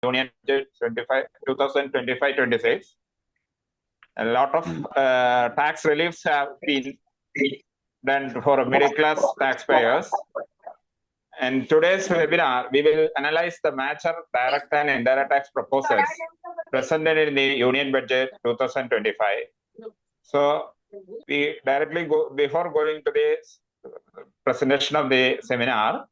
Union Budget 2025-26. A lot of tax reliefs have been done for middle class taxpayers. In today's webinar, we will analyze the major direct and indirect tax proposals presented in the Union Budget 2025. So we directly go, before going to the presentation of the seminar,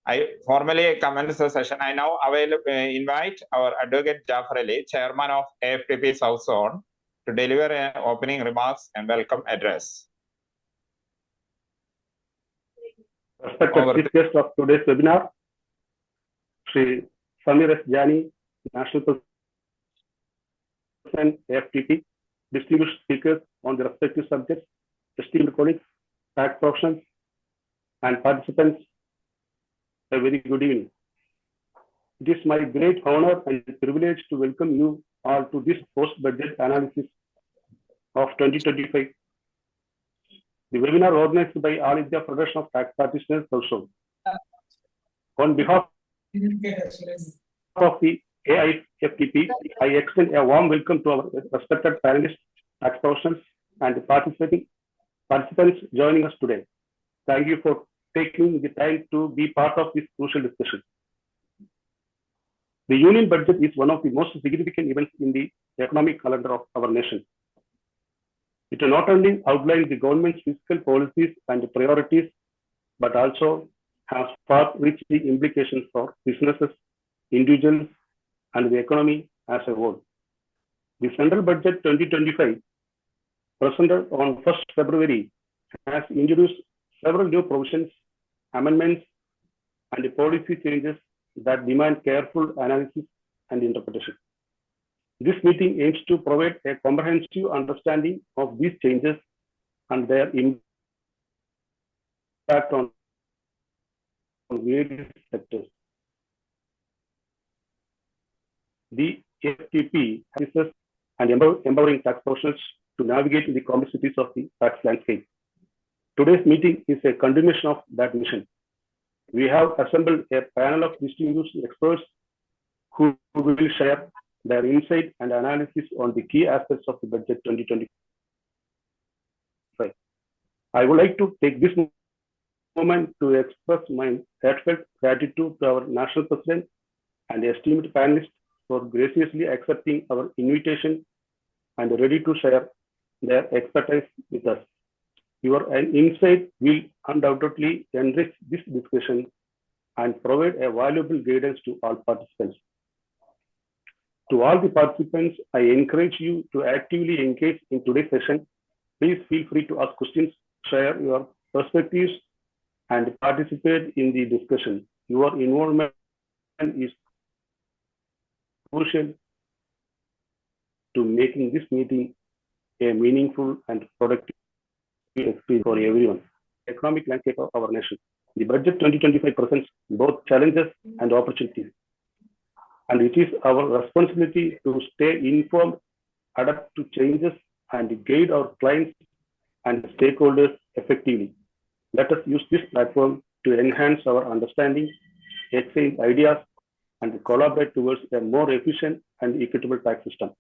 I formally commence the session. I now invite our Advocate Jafar Ali, Chairman of AIFTP South Zone, to deliver an opening remarks and welcome address. Respected chief guest of today's webinar, Sri Samir-S-Jani, National President, AIFTP, distinguished speakers on the respective subjects, esteemed colleagues, tax professionals, and participants, a very good evening. It is my great honor and privilege to welcome you all to this post-budget analysis of 2025. The webinar organized by All India Federation of Tax Practitioners also. On behalf of the AIFTP, I extend a warm welcome to our respected panelists, tax professionals, and participants joining us today. Thank you for taking the time to be part of this crucial discussion. The Union Budget is one of the most significant events in the economic calendar of our nation. It not only outlines the government's fiscal policies and priorities, but also has far-reaching implications for businesses, individuals, and the economy as a whole. The Central Budget 2025, presented on 1st February, has introduced several new provisions, amendments, and policy changes that demand careful analysis and interpretation. This meeting aims to provide a comprehensive understanding of these changes and their impact on various sectors. The AIFTP assists and empowering tax professionals to navigate the complexities of the tax landscape. Today's meeting is a continuation of that mission. We have assembled a panel of distinguished experts who will share their insight and analysis on the key aspects of the budget 2025. I would like to take this moment to express my heartfelt gratitude to our National President and esteemed panelists for graciously accepting our invitation and ready to share their expertise with us. Your insight will undoubtedly enrich this discussion and provide a valuable guidance to all participants. To all the participants, I encourage you to actively engage in today's session. Please feel free to ask questions, share your perspectives, and participate in the discussion. Your involvement is crucial to making this meeting a meaningful and productive experience for everyone. Economic landscape of our nation. The budget 2025 presents both challenges and opportunities. And it is our responsibility to stay informed, adapt to changes, and guide our clients and stakeholders effectively. Let us use this platform to enhance our understanding, exchange ideas, and collaborate towards a more efficient and equitable tax system.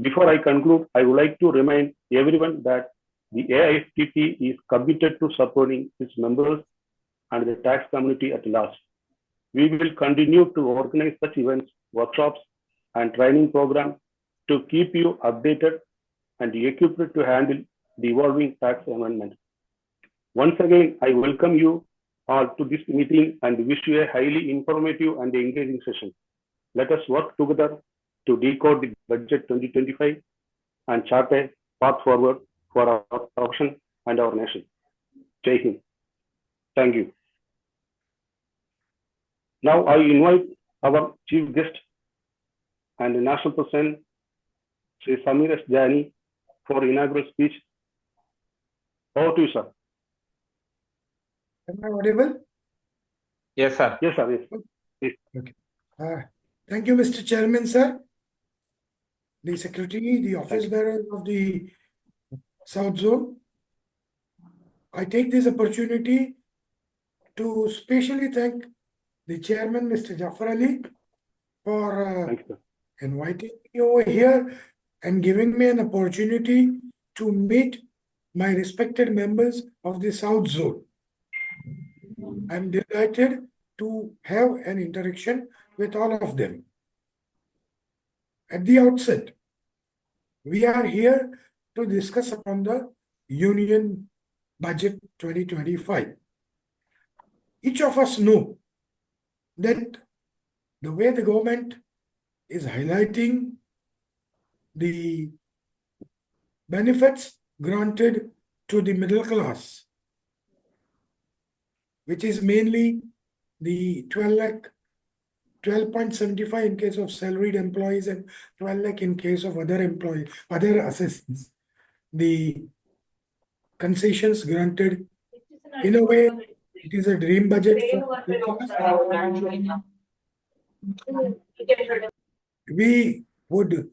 Before I conclude, I would like to remind everyone that the AIFTP is committed to supporting its members and the tax community at large. We will continue to organize such events, workshops, and training programs to keep you updated and equipped to handle the evolving tax amendments. Once again, I welcome you all to this meeting and wish you a highly informative and engaging session. Let us work together to decode the budget 2025 and chart a path forward for our profession and our nation. Jai Hind. Thank you. Now I invite our chief guest and the National President, Sri Samir-S-Jani, for inaugural speech. Over to you, sir. Am I audible? Yes, sir. Yes, sir. Yes. Okay. Thank you, Mr. Chairman, sir. The Secretary, the Office Bearer of the South Zone. I take this opportunity to specially thank the Chairman, Mr. Jafar Ali, for Thank you, sir. inviting me over here and giving me an opportunity to meet my respected members of the South Zone. I'm delighted to have an interaction with all of them. At the outset, we are here to discuss upon the Union Budget 2025. Each of us know that the way the government is highlighting the benefits granted to the middle class, which is mainly the 12.75 in case of salaried employees and 12 lakh in case of other employees, other assistants. The concessions granted, in a way, it is a dream budget for middle class. We would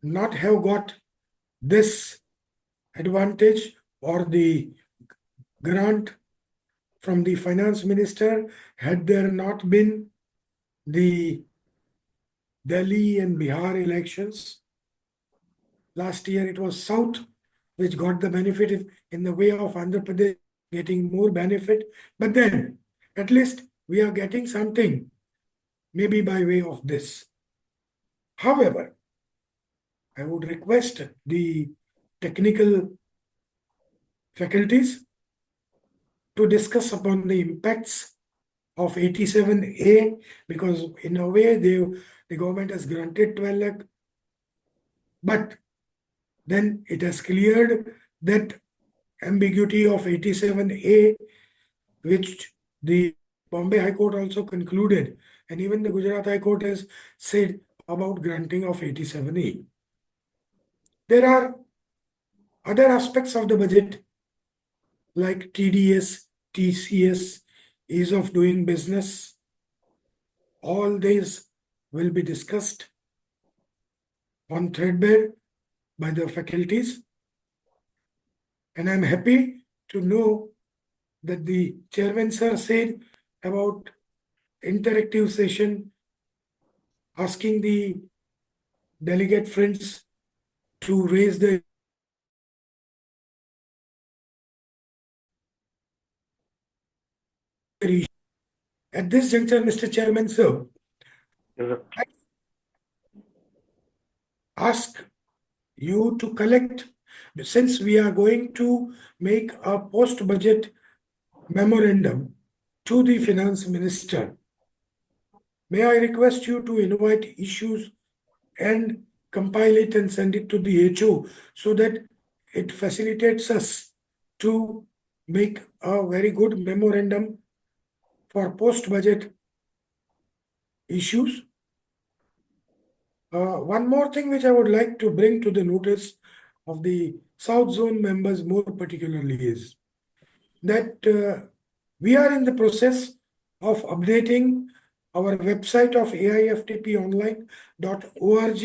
not have got this advantage or the grant from the finance minister had there not been the Delhi and Bihar elections. Last year it was South which got the benefit in the way of Andhra Pradesh getting more benefit. But then at least we are getting something, maybe by way of this. However, I would request the technical faculties to discuss upon the impacts of 87A, because in a way the government has granted 12 lakh, but then it has cleared that ambiguity of 87A, which the Bombay High Court also concluded, and even the Gujarat High Court has said about granting of 87A. There are other aspects of the budget like TDS, TCS, ease of doing business. All these will be discussed on threadbare by the faculties. And I'm happy to know that the chairman sir said about interactive session, asking the delegate friends to raise the issue. At this juncture, Mr. Chairman, sir, Yes, sir. I ask you to collect, since we are going to make a post-budget memorandum to the finance minister, may I request you to invite issues and compile it and send it to the HO so that it facilitates us to make a very good memorandum for post-budget issues. One more thing which I would like to bring to the notice of the South Zone members more particularly is that we are in the process of updating our website of AIFTP-online.org,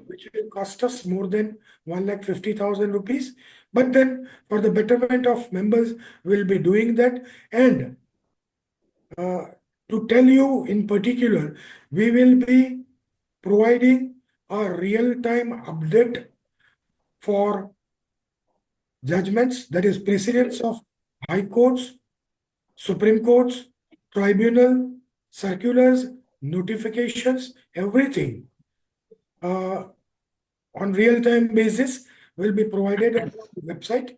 which will cost us more than 1,50,000 rupees. But then for the betterment of members, we'll be doing that. And to tell you in particular, we will be providing a real-time update for judgments, that is precedents of high courts, Supreme Courts, tribunal, circulars, notifications, everything on real-time basis will be provided on the website.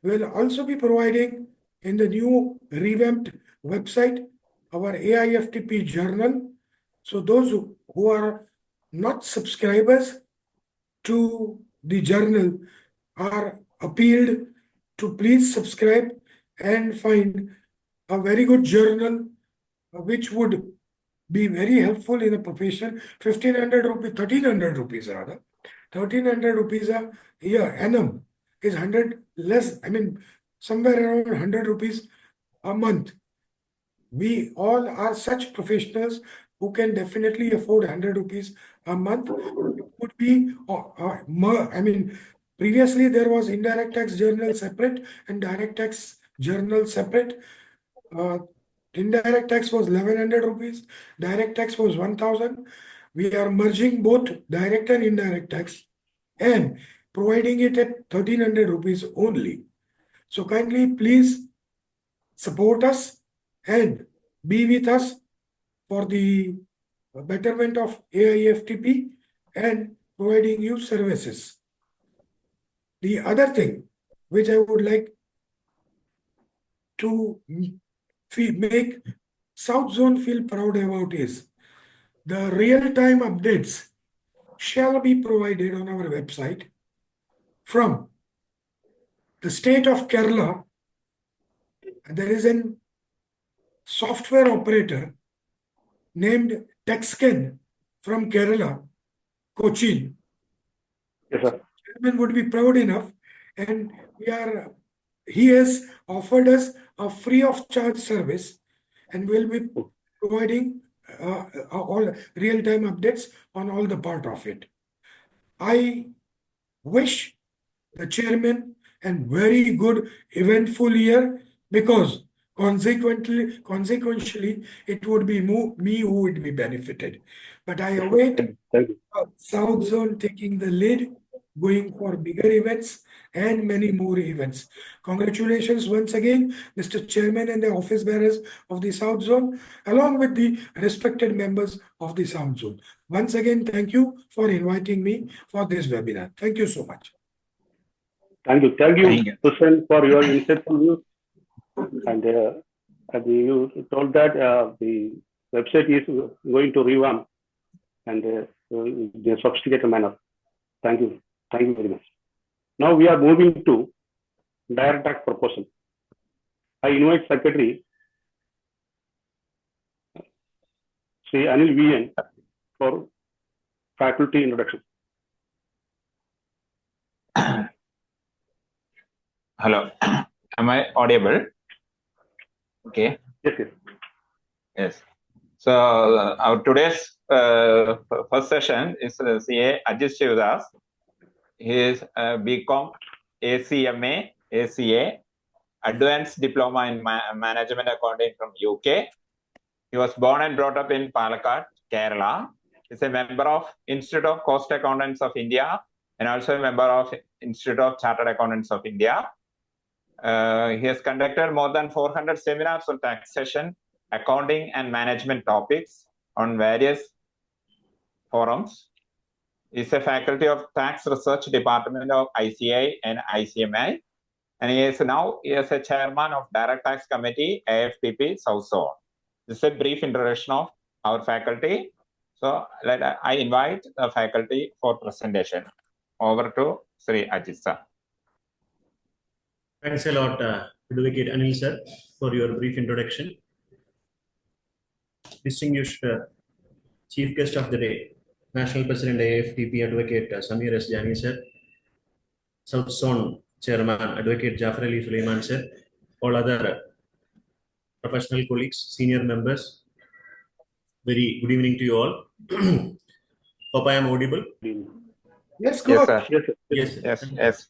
We'll also be providing in the new revamped website our AIFTP journal. So those who are not subscribers to the journal are appealed to please subscribe and find a very good journal which would be very helpful in a profession. 1,500 rupees, 1,300 rupees rather. 1,300 rupees a year, annum is 100 less, I mean, somewhere around 100 rupees a month. We all are such professionals who can definitely afford 100 rupees a month. It would be, I mean, previously there was indirect tax journal separate and direct tax journal separate. Indirect tax was 1100 rupees. Direct tax was 1000. We are merging both direct and indirect tax and providing it at 1300 rupees only. So kindly please support us and be with us for the betterment of AIFTP and providing you services. The other thing which I would like to make South Zone feel proud about is the real-time updates shall be provided on our website from the state of Kerala. There is an software operator named Texken from Kerala, Cochin. Yes, sir. Chairman would be proud enough, and he has offered us a free of charge service, and will be providing all real-time updates on all the part of it. I wish the chairman and very good eventful year, because consequentially it would be me who would be benefited. But I await Thank you. South Zone taking the lead, going for bigger events and many more events. Congratulations once again, Mr. Chairman and the office bearers of the South Zone, along with the respected members of the South Zone. Once again, thank you for inviting me for this webinar. Thank you so much. Thank you. Thank you, Hussain, for your insightful views. And you told that the website is going to revamp and in a sophisticated manner. Thank you. Thank you very much. Now we are moving to direct tax proposal. I invite Secretary Sri Anil VN for faculty introduction. Hello, am I audible? Okay. Yes, yes. Yes. So our today's first session is CA Ajit Shivadas. He is BCom, ACMA, ACA, Advanced Diploma in Management Accounting from UK. He was born and brought up in Palakkad, Kerala. He is a member of Institute of Cost Accountants of India and also a member of Institute of Chartered Accountants of India. He has conducted more than 400 seminars on taxation, accounting, and management topics on various forums. He is a faculty of Tax Research Department of ICI and ICMI, and he is a chairman of Direct Tax Committee, AIFTP South Zone. This is a brief introduction of our faculty. So I invite the faculty for presentation. Over to Sri Ajit sir. Thanks a lot, Advocate Anil sir, for your brief introduction. Distinguished Chief Guest of the Day, National President AIFTP Advocate Samir S. Jani sir, South Zone Chairman Advocate Jafar Ali Sulaiman sir, all other professional colleagues, senior members, very good evening to you all. Hope I am audible. Yes, go on. Yes, sir. Yes.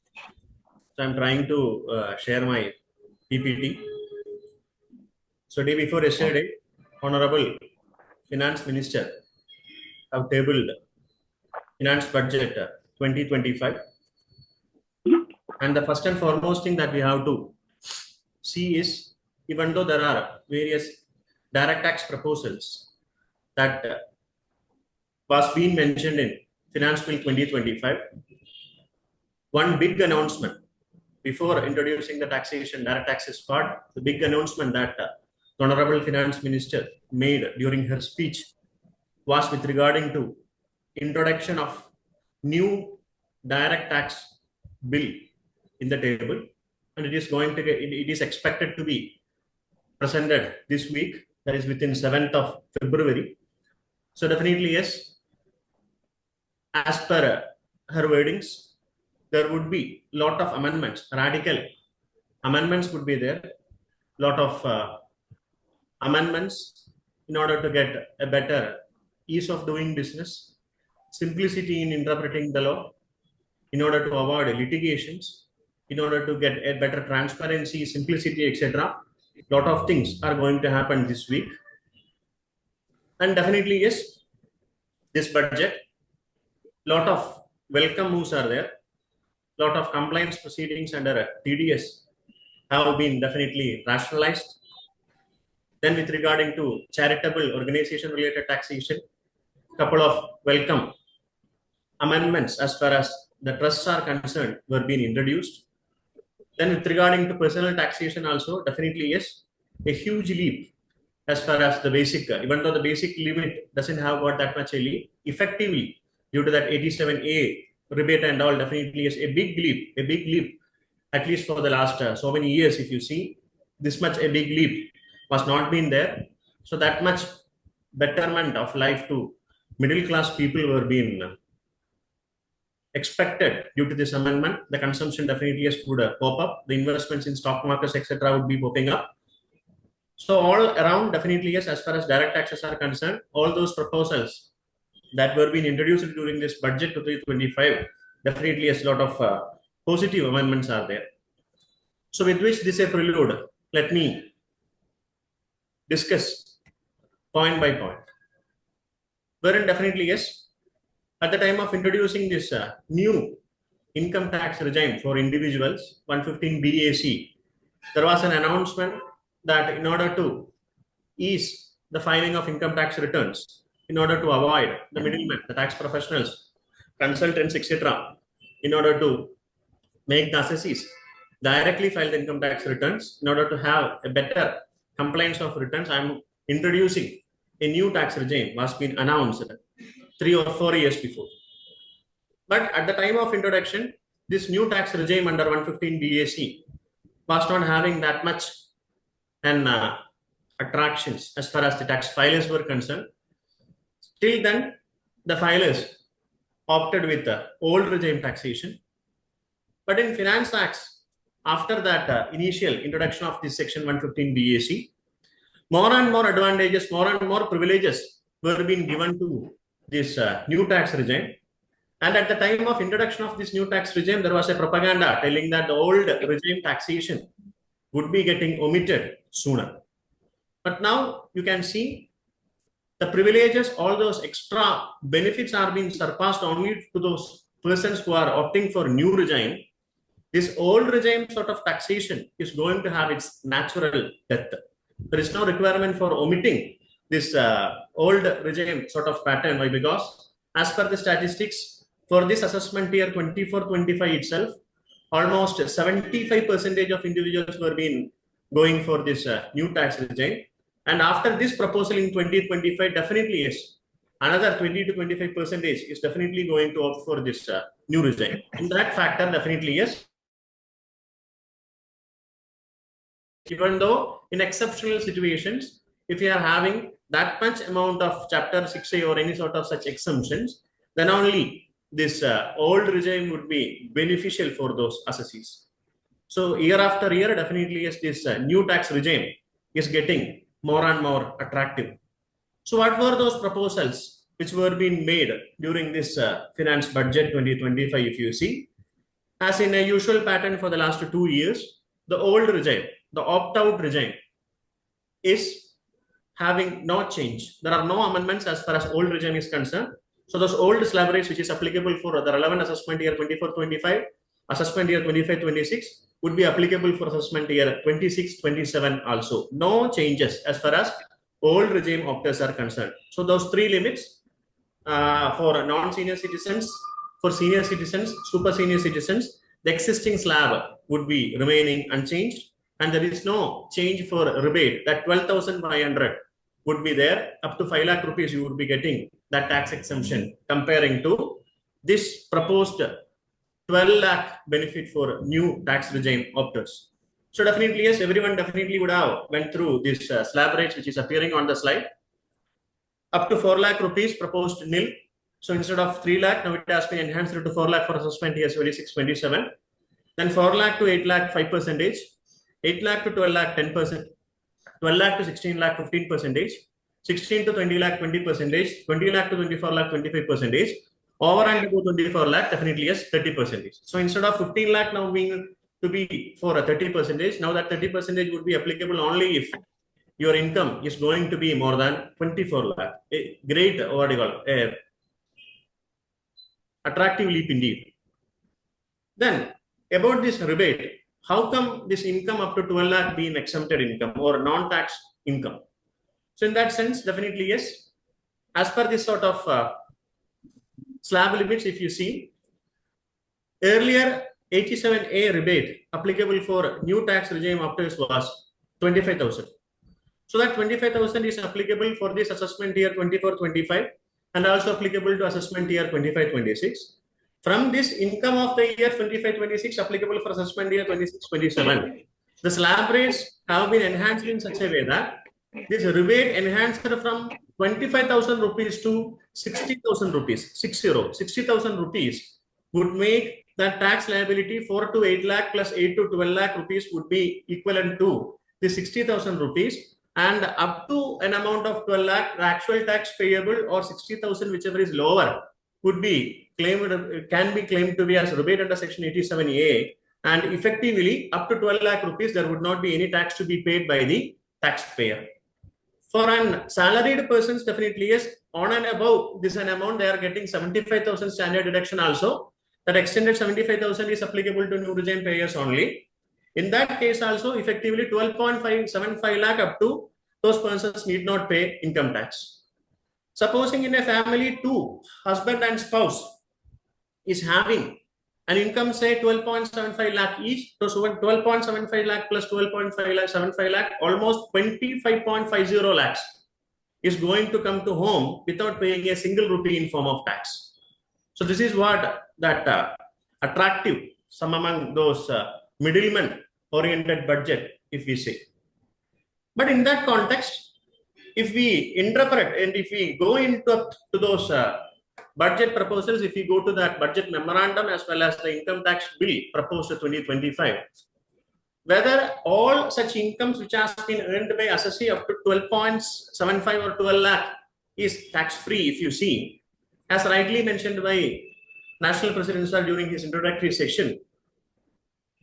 So I'm trying to share my PPT. So day before yesterday, Honorable Finance Minister have tabled Finance Budget 2025. And the first and foremost thing that we have to see is, even though there are various direct tax proposals that was being mentioned in Finance Bill 2025, one big announcement before introducing the taxation direct taxes part, the big announcement that the Honorable Finance Minister made during her speech was with regarding to introduction of new direct tax bill in the table, and it is expected to be presented this week, that is within 7th of February. So definitely yes, as per her wordings, there would be a lot of amendments, radical amendments would be there, lot of amendments in order to get a better ease of doing business, simplicity in interpreting the law, in order to avoid litigations, in order to get a better transparency, simplicity, etc. lot of things are going to happen this week. And definitely, yes, this budget, lot of welcome moves are there. Lot of compliance proceedings under TDS have been definitely rationalized. Then with regarding to charitable organization related taxation, couple of welcome amendments as far as the trusts are concerned were being introduced. Then with regarding to personal taxation also, definitely yes, a huge leap as far as the basic, even though the basic limit doesn't have got that much a leap, effectively due to that 87A rebate and all, definitely is a big leap, at least for the last so many years. If you see, this much a big leap was not been there. So that much betterment of life to middle class people were being expected due to this amendment. The consumption definitely would pop up. The investments in stock markets, etc., would be popping up. So all around, definitely yes, as far as direct taxes are concerned, all those proposals that were being introduced during this budget 2025, definitely yes, a lot of positive amendments are there. So with which this is a prelude, let me discuss point by point. Wherein definitely yes, at the time of introducing this new income tax regime for individuals, 115BAC, there was an announcement that in order to ease the filing of income tax returns, in order to avoid the middlemen, the tax professionals, consultants, etc., in order to make the assessees directly file the income tax returns, in order to have a better compliance of returns, I am introducing a new tax regime was been announced 3 or 4 years before. But at the time of introduction, this new tax regime under 115BAC was not having that much attractions as far as the tax filers were concerned. Till then, the filers opted with the old regime taxation. But in finance tax, after that initial introduction of this section 115BAC, more and more advantages, more and more privileges were being given to this new tax regime. And at the time of introduction of this new tax regime, there was a propaganda telling that the old regime taxation would be getting omitted sooner. But now you can see the privileges, all those extra benefits are being surpassed only to those persons who are opting for new regime. This old regime sort of taxation is going to have its natural death. There is no requirement for omitting this old regime sort of pattern. Why? Because as per the statistics, for this assessment year 24-25 itself, almost 75% of individuals were being going for this new tax regime. And after this proposal in 2025, definitely yes, another 20 to 25% is definitely going to opt for this new regime. In that factor, definitely yes. Even though in exceptional situations, if you are having that much amount of chapter 6A or any sort of such exemptions, then only this old regime would be beneficial for those assessees. So year after year, definitely yes, this new tax regime is getting more and more attractive. So what were those proposals which were being made during this finance budget 2025? If you see, as in a usual pattern for the last 2 years, the old regime, the opt-out regime is having no change. There are no amendments as far as old regime is concerned. So those old slab rates which is applicable for the relevant assessment year 24-25, assessment year 25-26 would be applicable for assessment year 26-27 also. No changes as far as old regime opters are concerned. So those 3 limits for non-senior citizens, for senior citizens, super senior citizens, the existing slab would be remaining unchanged, and there is no change for rebate. That 12,500 would be there. Up to 5 lakh rupees you would be getting that tax exemption, comparing to this proposed 12 lakh benefit for new tax regime opters. So definitely yes, everyone definitely would have went through this slab rates which is appearing on the slide. Up to 4 lakh rupees proposed nil. So instead of 3 lakh, now it has been enhanced to 4 lakh for assessment years 26-27. Then 4 lakh to 8 lakh 5%, 8 lakh to 12 lakh 10%, 12 lakh to 16 lakh 15%, 16 to 20 lakh 20%, 20 lakh to 24 lakh 25%, over and above 24 lakh definitely yes 30%. So instead of 15 lakh now being to be for a 30%. Now that 30% would be applicable only if your income is going to be more than 24 lakh. A great, what do you call, attractive leap indeed. Then about this rebate, how come this income up to 12 lakh being exempted income or non-tax income? So in that sense, definitely yes. As per this sort of slab limits, if you see, earlier 87A rebate applicable for new tax regime after this was 25,000. So that 25,000 is applicable for this assessment year 24-25 and also applicable to assessment year 25-26. From this income of the year 25-26 applicable for assessment year 26-27, the slab rates have been enhanced in such a way that this rebate enhanced from 25,000 rupees to 60,000 rupees, 60,000 rupees would make the tax liability 4 to 8 lakh plus 8 to 12 lakh rupees would be equivalent to the 60,000 rupees, and up to an amount of 12 lakh, the actual tax payable or 60,000, whichever is lower, would be claimed, can be claimed to be as rebate under section 87A, and effectively up to 12 lakh rupees, there would not be any tax to be paid by the taxpayer. For an salaried persons, definitely yes, on and above this an amount, they are getting 75,000 standard deduction also. That extended 75,000 is applicable to new regime payers only. In that case also, effectively 12.575 lakh up to those persons need not pay income tax. Supposing in a family, two husband and spouse is having an income, say 12.75 lakh each, so 12.75 lakh plus 12.5 lakh, 75 lakh, almost 25.50 lakhs is going to come to home without paying a single rupee in form of tax. So this is what that attractive, some among those middleman oriented budget, if we say. But in that context, if we interpret and if we go into those budget proposals, if we go to that budget memorandum as well as the income tax bill proposed to 2025, whether all such incomes which has been earned by assessee up to 12.75 or 12 lakh is tax free, if you see, as rightly mentioned by National President Sir during his introductory session,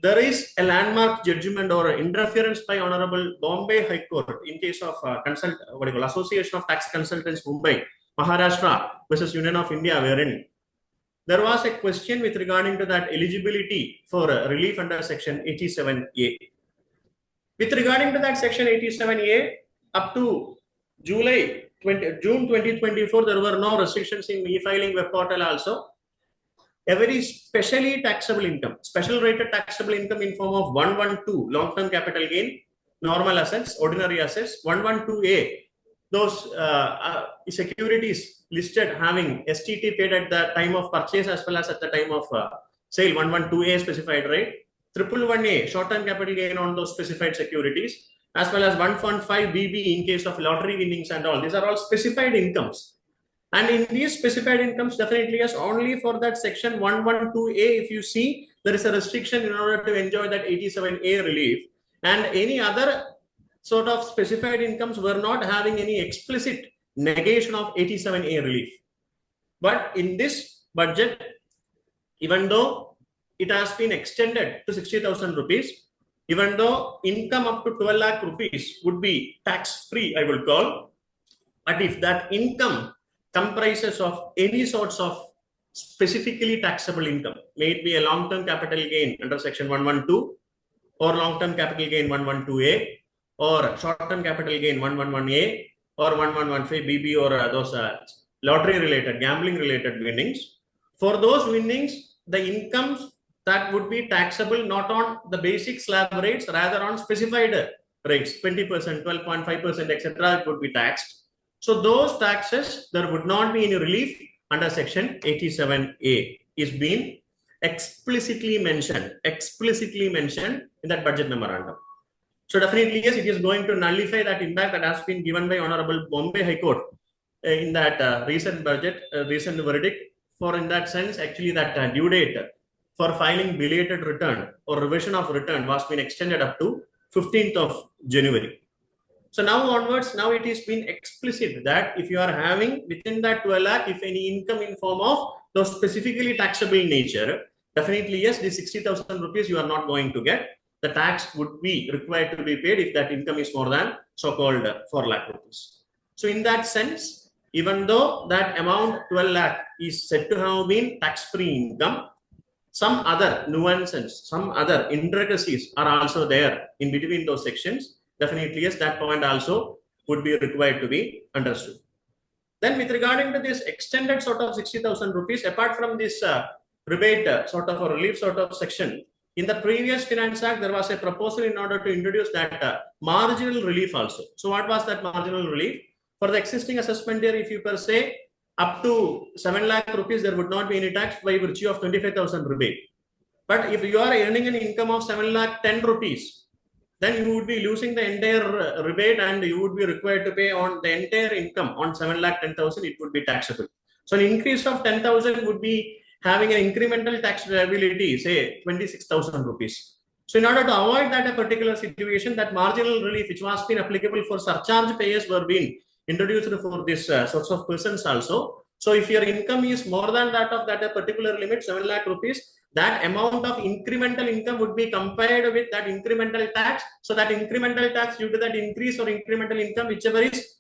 there is a landmark judgment or interference by Honorable Bombay High Court in case of Association of Tax Consultants Mumbai, Maharashtra versus Union of India, wherein there was a question with regarding to that eligibility for relief under section 87A. With regarding to that section 87A, up to June 2024, there were no restrictions in e-filing web portal also. A very specially taxable income, special rated taxable income in form of 112 long-term capital gain, normal assets, ordinary assets, 112A, those securities listed having STT paid at the time of purchase as well as at the time of sale, 112A specified rate, 111A short-term capital gain on those specified securities, as well as 115BB in case of lottery winnings and all. These are all specified incomes. And in these specified incomes, definitely yes, only for that section 112A, if you see, there is a restriction in order to enjoy that 87A relief. And any other sort of specified incomes were not having any explicit negation of 87A relief. But in this budget, even though it has been extended to 60,000 rupees, even though income up to 12 lakh rupees would be tax-free, I will call, but if that income comprises of any sorts of specifically taxable income, may it be a long-term capital gain under section 112 or long-term capital gain 112A or short-term capital gain 111A or 1115BB or those lottery-related, gambling-related winnings. For those winnings, the incomes that would be taxable not on the basic slab rates, rather on specified rates, 20%, 12.5%, etc. it would be taxed. So those taxes, there would not be any relief under section 87A is being explicitly mentioned in that budget memorandum. So definitely yes, it is going to nullify that impact that has been given by Honorable Bombay High Court in that recent budget, recent verdict. For in that sense, actually that due date for filing belated return or revision of return was been extended up to 15th of January. So now onwards, now it is been explicit that if you are having within that 12 lakh, if any income in form of those specifically taxable nature, definitely yes, the 60,000 rupees you are not going to get. The tax would be required to be paid if that income is more than so-called 4 lakh rupees. So in that sense, even though that amount 12 lakh is said to have been tax-free income, some other nuances, some other intricacies are also there in between those sections. Definitely yes, that point also would be required to be understood. Then with regarding to this extended sort of 60,000 rupees, apart from this rebate sort of a relief sort of section, in the previous Finance Act, there was a proposal in order to introduce that marginal relief also. So what was that marginal relief? For the existing assessment year, if you per se, up to 7 lakh rupees, there would not be any tax by virtue of 25,000 rebate. But if you are earning an income of 7 lakh 10 rupees, then you would be losing the entire rebate and you would be required to pay on the entire income on 7 lakh 10,000, it would be taxable. So an increase of 10,000 would be having an incremental tax liability, say 26,000 rupees. So in order to avoid that a particular situation, that marginal relief which was been applicable for surcharge payers were being introduced for this sorts of persons also. So if your income is more than that of that a particular limit, 7 lakh rupees, that amount of incremental income would be compared with that incremental tax. So that incremental tax due to that increase or incremental income, whichever is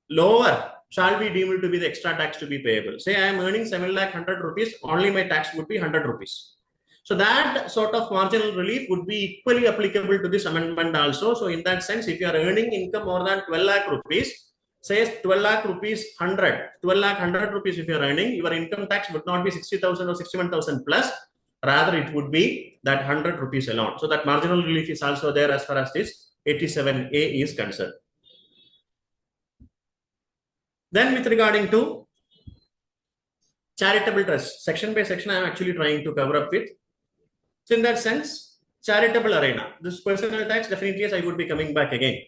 lower, shall be deemed to be the extra tax to be payable. Say I am earning 7 lakh 100 rupees, only my tax would be 100 rupees. So that sort of marginal relief would be equally applicable to this amendment also. So in that sense, if you are earning income more than 12 lakh rupees, say 12 lakh rupees 100, 12 lakh 100 rupees if you are earning, your income tax would not be 60,000 or 61,000 plus, rather it would be that 100 rupees alone. So that marginal relief is also there as far as this 87A is concerned. Then with regarding to charitable trust, section by section I am actually trying to cover up with. So in that sense, charitable arena, this personal tax, definitely yes, I would be coming back again.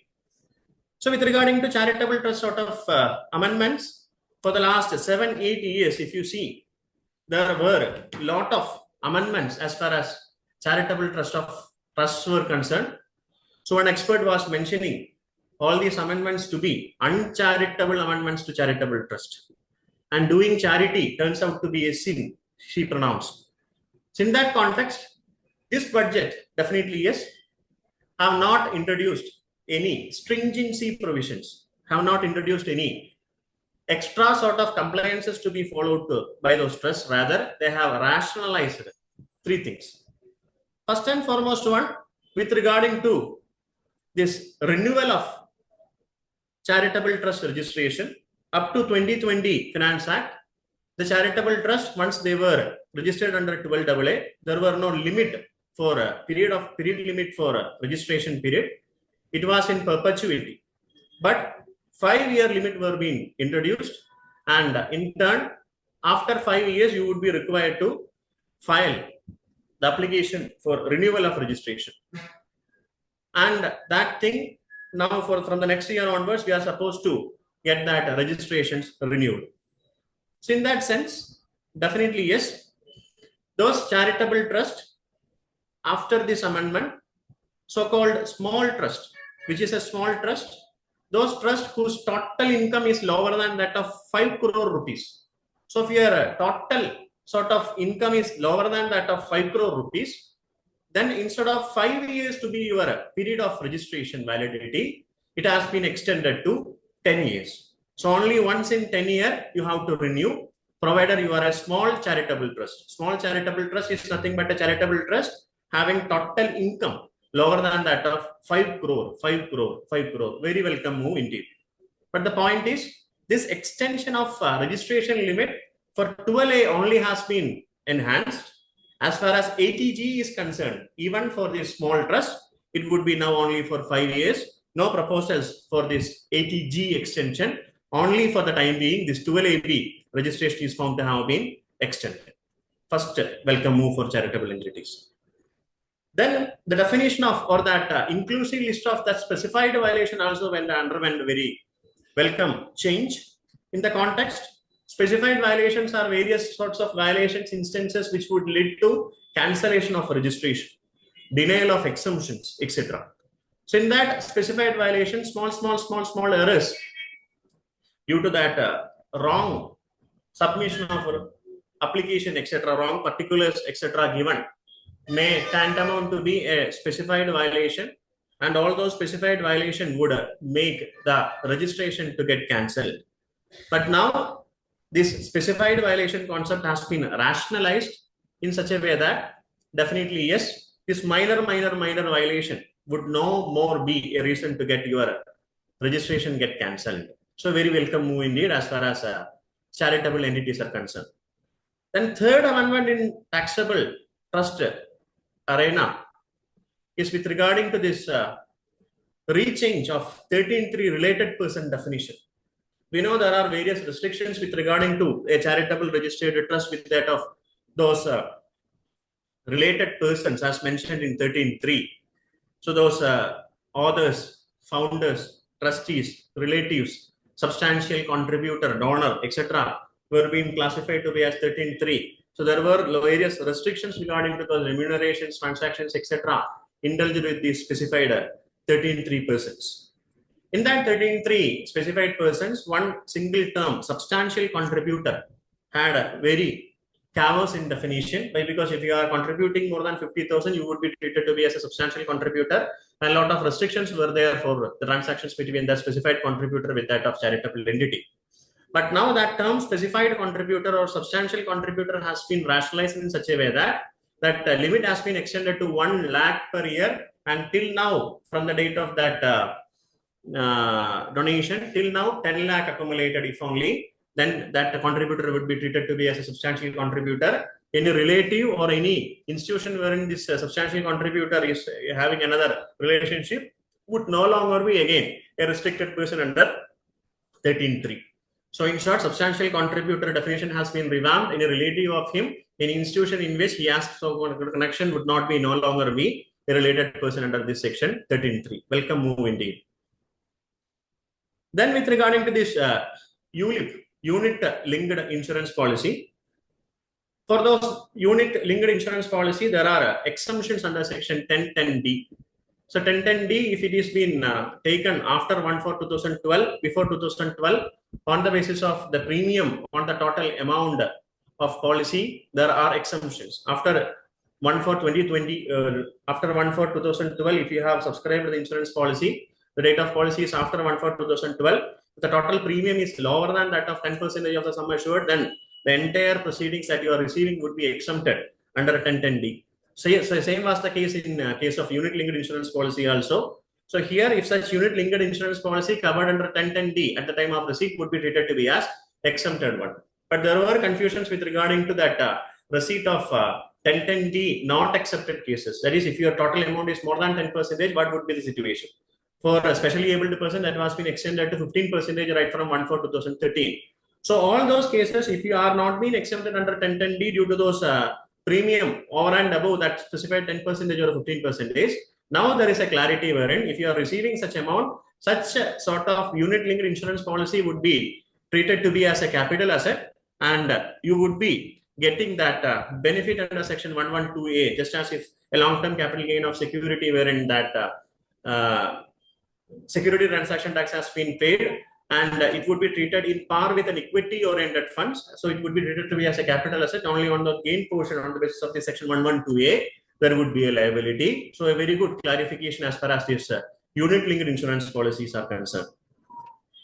So with regarding to charitable trust sort of amendments, for the last 7-8 years, if you see, there were a lot of amendments as far as charitable trusts were concerned. So an expert was mentioning all these amendments to be uncharitable amendments to charitable trust. And doing charity turns out to be a sin, she pronounced. So in that context, this budget, definitely yes, have not introduced any stringency provisions, have not introduced any extra sort of compliances to be followed by those trusts. Rather, they have rationalized 3 things. First and foremost one, with regarding to this renewal of charitable trust registration, up to 2020 Finance Act, the charitable trust, once they were registered under 12AA, there were no limit for a period limit for a registration period. It was in perpetuity. But 5-year limit were being introduced, and in turn, after 5 years, you would be required to file the application for renewal of registration. And that thing now from the next year onwards, we are supposed to get that registrations renewed. So in that sense, definitely yes, those charitable trusts after this amendment, so-called small trust, which is a small trust, those trusts whose total income is lower than that of 5 crore rupees. So if your total sort of income is lower than that of 5 crore rupees, then instead of 5 years to be your period of registration validity, it has been extended to 10 years. So only once in 10 years you have to renew, provided you are a small charitable trust. Small charitable trust is nothing but a charitable trust having total income lower than that of 5 crore, 5 crore, 5 crore. Very welcome move indeed. But the point is, this extension of registration limit for 12A only has been enhanced. As far as ATG is concerned, even for this small trust, it would be now only for 5 years. No proposals for this ATG extension. Only for the time being, this 12AB registration is found to have been extended. First, welcome move for charitable entities. Then the definition of, or that inclusive list of that specified violation also underwent very welcome change. In the context, specified violations are various sorts of violations, instances which would lead to cancellation of registration, denial of exemptions, etc. So in that specified violation, small errors due to that wrong submission of application, etc., wrong particulars, etc., given may tantamount to be a specified violation, and all those specified violation would make the registration to get cancelled. But now this specified violation concept has been rationalized in such a way that definitely yes, this minor violation would no more be a reason to get your registration get cancelled. So very welcome move indeed as far as charitable entities are concerned. Then third amendment in taxable trust arena is with regarding to this rechange of 13.3 related person definition. We know there are various restrictions with regarding to a charitable registered trust with that of those related persons as mentioned in 13.3. So those authors, founders, trustees, relatives, substantial contributor, donor, etc. were being classified to be as 13.3. So there were various restrictions regarding to those remunerations, transactions, etc. indulged with these specified 13.3 persons. In that 13.3 specified persons, one single term, substantial contributor, had a very cavous in definition, because if you are contributing more than 50,000, you would be treated to be as a substantial contributor, and a lot of restrictions were there for the transactions between the specified contributor with that of charitable entity. But now that term specified contributor or substantial contributor has been rationalized in such a way that that limit has been extended to 1 lakh per year, and till now, from the date of that donation, till now 10 lakh accumulated if only, then that contributor would be treated to be as a substantial contributor. Any relative or any institution wherein this substantial contributor is having another relationship would no longer be again a restricted person under 13.3. So in short, substantial contributor definition has been revamped. Any relative of him, any institution in which he has so connection would not be no longer be a related person under this section 13.3. Welcome move indeed. Then with regarding to this ULIP, unit linked insurance policy. For those unit linked insurance policy, there are exemptions under section 1010D. So 1010D, if it is been taken after 1/4/2012, before 2012, on the basis of the premium on the total amount of policy, there are exemptions. After 1/4/2020, after 1/4/2012, if you have subscribed to the insurance policy, the date of policy is after 1/4/2012. The total premium is lower than that of 10% of the sum assured, then the entire proceedings that you are receiving would be exempted under 1010D. So same was the case in case of unit linked insurance policy also. So here, if such unit linked insurance policy covered under 1010D at the time of receipt would be treated to be as exempted one. But there were confusions with regarding to that receipt of 1010D not accepted cases. That is, if your total amount is more than 10%, what would be the situation? For a specially abled person, that has been extended to 15% right from 1/4/2013. So all those cases, if you are not being exempted under 1010D due to those premium over and above that specified 10% or 15%, now there is a clarity wherein if you are receiving such amount, such a sort of unit linked insurance policy would be treated to be as a capital asset, and you would be getting that benefit under section 112A, just as if a long-term capital gain of security wherein that security transaction tax has been paid, and it would be treated in par with an equity oriented funds. So it would be treated to be as a capital asset only on the gain portion on the basis of the section 112A, there would be a liability. So a very good clarification as far as this unit linked insurance policies are concerned.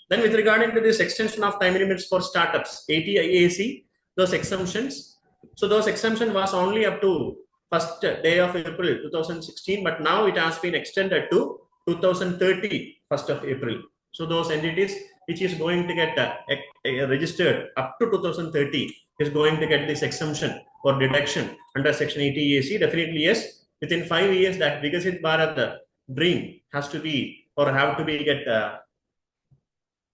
Then with regarding to this extension of time limits for startups, ATIAC, those exemptions. So those exemption was only up to first day of April 2016, but now it has been extended to 2030, 1st of April. So those entities which is going to get registered up to 2030 is going to get this exemption or deduction under section 80AC. Definitely yes, within 5 years that Vikasit Bharat dream has to be or have to be get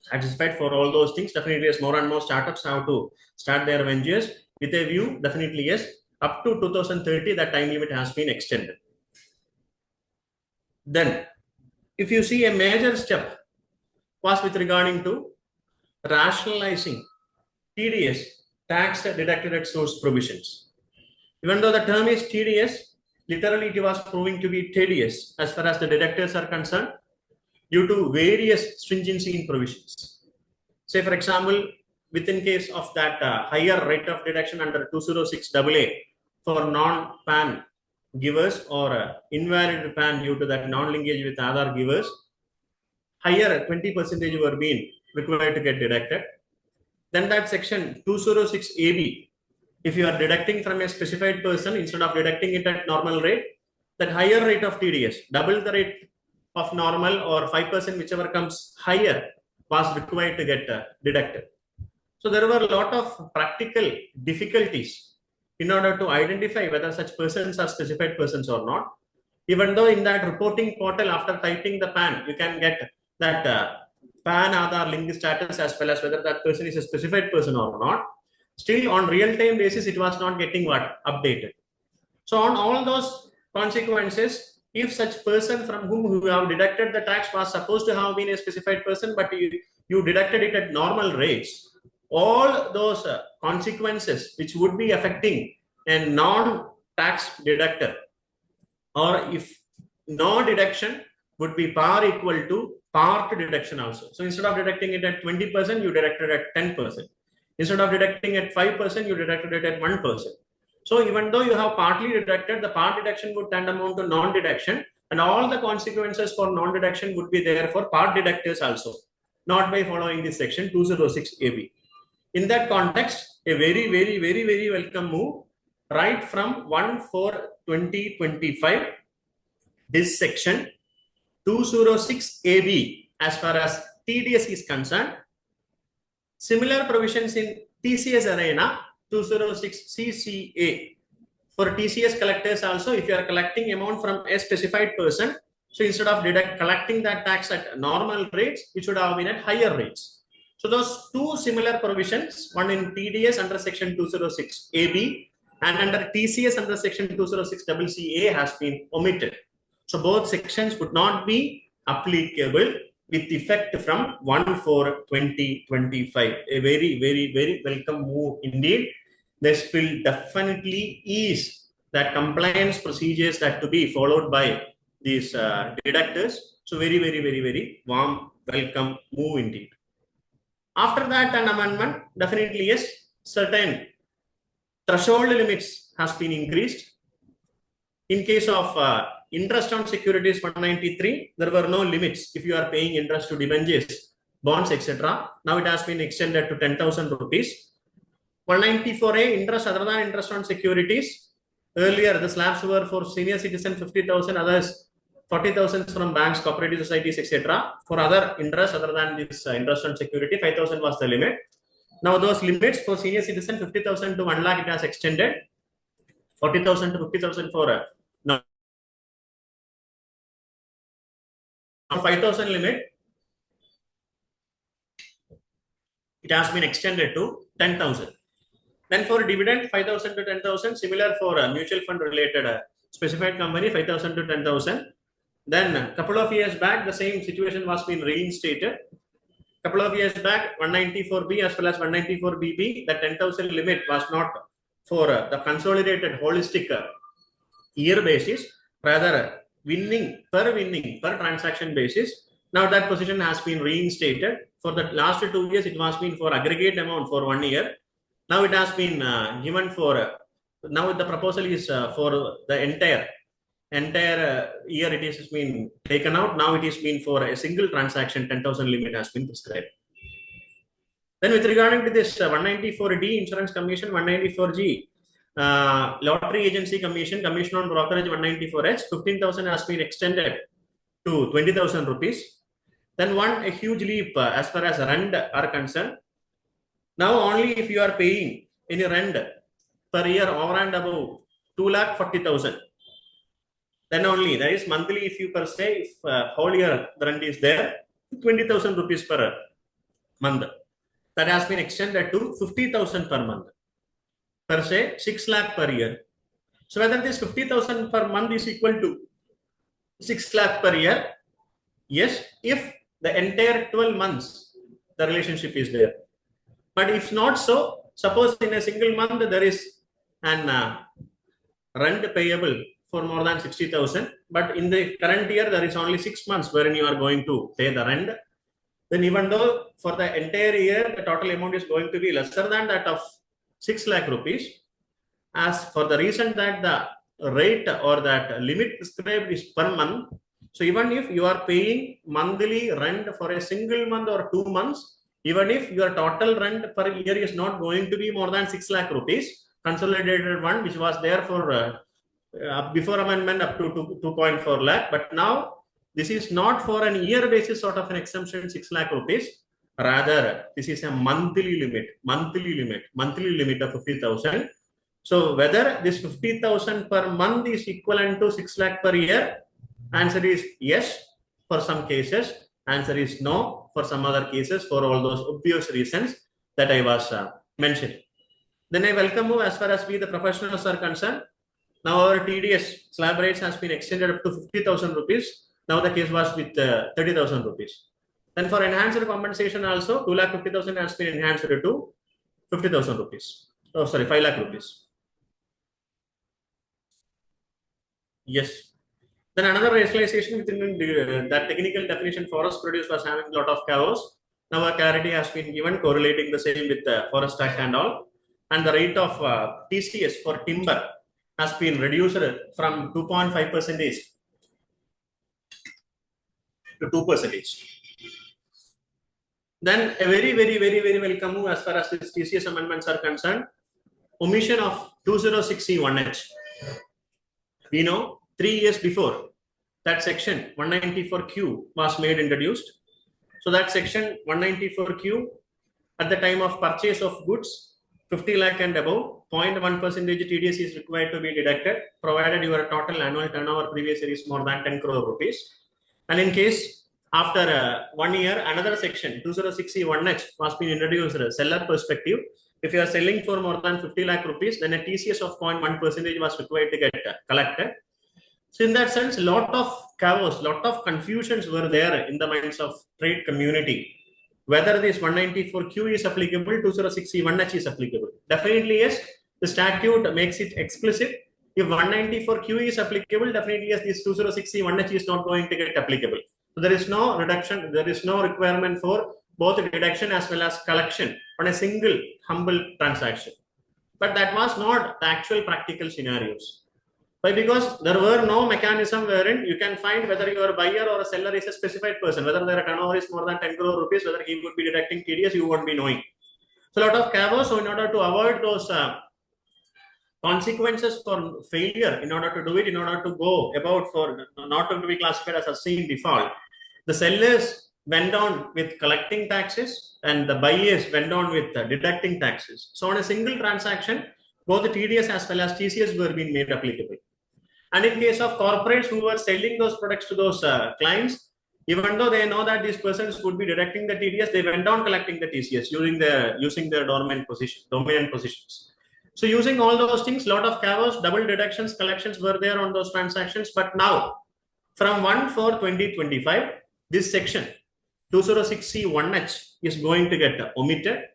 satisfied for all those things. Definitely yes, more and more startups have to start their ventures with a view. Definitely yes, up to 2030 that time limit has been extended. Then if you see, a major step was with regarding to rationalizing TDS, tax deducted at source provisions. Even though the term is TDS, literally it was proving to be tedious as far as the deductors are concerned due to various stringency in provisions. Say for example, within case of that higher rate of deduction under 206AA for non-PAN givers or invalid PAN due to that non-linkage with Aadhaar givers, higher 20% were being required to get deducted. Then that section 206AB, if you are deducting from a specified person instead of deducting it at normal rate, that higher rate of TDS, double the rate of normal or 5%, whichever comes higher, was required to get deducted. So there were a lot of practical difficulties in order to identify whether such persons are specified persons or not. Even though in that reporting portal, after typing the PAN, you can get that PAN Aadhaar linked status as well as whether that person is a specified person or not. Still, on real-time basis, it was not getting updated. So on all those consequences, if such person from whom you have deducted the tax was supposed to have been a specified person, but you deducted it at normal rates, all those consequences which would be affecting a non-tax deductor, or if no deduction would be par equal to part deduction also. So instead of deducting it at 20%, you deducted at 10%. Instead of deducting at 5%, you deducted it at 1%. So even though you have partly deducted, the part deduction would tantamount to non-deduction, and all the consequences for non-deduction would be there for part deductors also, not by following this section 206AB. In that context, a very, very, very, very welcome move right from 1/4/2025. This section 206AB, as far as TDS is concerned, similar provisions in TCS arena 206CCA. For TCS collectors also, if you are collecting amount from a specified person, so instead of collecting that tax at normal rates, it should have been at higher rates. So those two similar provisions, one in TDS under section 206AB and under TCS under section 206CCA has been omitted. So both sections would not be applicable with effect from 1/4/2025. A very, very, very welcome move indeed. This will definitely ease that compliance procedures that to be followed by these deductors. So very, very, very, very warm welcome move indeed. After that, an amendment, definitely yes, certain threshold limits has been increased. In case of interest on securities 193, there were no limits if you are paying interest to debentures, bonds, etc. Now it has been extended to 10,000 rupees. 194A, interest other than interest on securities. Earlier, the slabs were for senior citizen 50,000, others 40,000 from banks, cooperative societies, etc. For other interest other than this interest on security, 5,000 was the limit. Now those limits for senior citizen 50,000 to 1 lakh, it has extended. 40,000 to 50,000 for now 5,000 limit. It has been extended to 10,000. Then for dividend, 5,000 to 10,000. Similar for mutual fund related specified company, 5,000 to 10,000. Then a couple of years back, the same situation was being reinstated. Couple of years back, 194B as well as 194BB, the 10,000 limit was not for the consolidated holistic year basis, rather winning per transaction basis. Now that position has been reinstated. For the last 2 years, it was been for aggregate amount for 1 year. Now it has been given for, now the proposal is for the entire year it is been taken out. Now it is been for a single transaction, 10,000 limit has been prescribed. Then with regarding to this 194D Insurance Commission, 194G Lottery Agency Commission, Commission on Brokerage 194H, 15,000 has been extended to 20,000 rupees. Then a huge leap as far as rent are concerned. Now only if you are paying any rent per year over and above 2,40,000, then only there is monthly, if you per se, if whole year the rent is there, 20,000 rupees per month. That has been extended to 50,000 per month. Per se, 6 lakh per year. So whether this 50,000 per month is equal to 6 lakh per year, yes, if the entire 12 months the relationship is there. But if not so, suppose in a single month there is an rent payable for more than 60,000, but in the current year there is only 6 months wherein you are going to pay the rent. then even though for the entire year, the total amount is going to be lesser than that of 6 lakh rupees, as for the reason that the rate or that limit prescribed is per month. So even if you are paying monthly rent for a single month or 2 months, even if your total rent per year is not going to be more than 6 lakh rupees, consolidated one, which was there for before amendment up to 2.4 lakh, but now this is not for an year basis sort of an exemption 6 lakh rupees. Rather, this is a monthly limit of 50,000. So whether this 50,000 per month is equivalent to 6 lakh per year, answer is yes for some cases, answer is no for some other cases, for all those obvious reasons that I was mentioning. Then I welcome you as far as we the professionals are concerned. Now our TDS slab rates has been extended up to 50,000 rupees. Now the case was with 30,000 rupees. Then for enhanced compensation also, 2,50,000 has been enhanced to 50,000 rupees. Oh, sorry, 5 lakh rupees. Yes. Then another rationalization within that technical definition forest produce was having a lot of chaos. Now a clarity has been given correlating the same with the Forest Act and all. And the rate of TCS for timber has been reduced from 2.5% to 2%. Then a very welcome move as far as this TCS amendments are concerned. Omission of 206C1H. We know 3 years before that section 194Q was made introduced. So that section 194Q at the time of purchase of goods 50 lakh and above, 0.1% TDS is required to be deducted, provided your total annual turnover previous year is more than 10 crore rupees. And in case after 1 year, another section 206C1H was being introduced, seller perspective. If you are selling for more than 50 lakh rupees, then a TCS of 0.1% was required to get collected. So in that sense, lot of chaos, lot of confusions were there in the minds of trade community. Whether this 194Q is applicable, 206C1H is applicable. Definitely yes, the statute makes it explicit. If 194Q is applicable, definitely yes, this 206C1H is not going to get applicable. So there is no reduction, there is no requirement for both deduction as well as collection on a single humble transaction. But that was not the actual practical scenarios. Why? Because there were no mechanism wherein you can find whether your buyer or a seller is a specified person, whether their turnover is more than 10 crore rupees, whether he would be deducting TDS, you won't be knowing. So a lot of chaos. So in order to avoid those consequences for failure, in order to do it, in order to go about for not to be classified as a sin default, the sellers went on with collecting taxes and the buyers went on with deducting taxes. So on a single transaction, both the TDS as well as TCS were being made applicable. And in case of corporates who were selling those products to those clients, even though they know that these persons would be deducting the TDS, they went on collecting the TCS using their dominant positions. So using all those things, lot of chaos, double deductions, collections were there on those transactions. But now, from 1/4/2025, this section 206C1H is going to get omitted.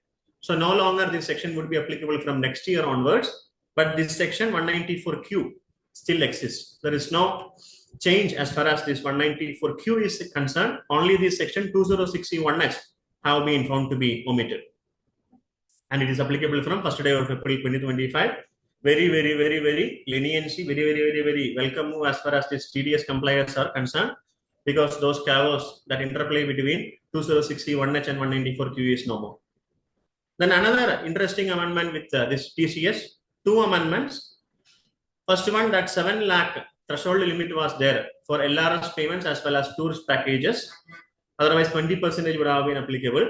So no longer this section would be applicable from next year onwards. But this section 194Q still exists. There is no change as far as this 194Q is concerned. Only this section 206C1H have been found to be omitted. And it is applicable from 1st day of April 2025. Very leniency, very welcome move as far as this TDS compliers are concerned, because those chaos, that interplay between 206C1H and 194Q is no more. Then another interesting amendment with this TCS, 2 amendments. First one, that 7 lakh threshold limit was there for LRS payments as well as tourist packages. Otherwise, 20% would have been applicable.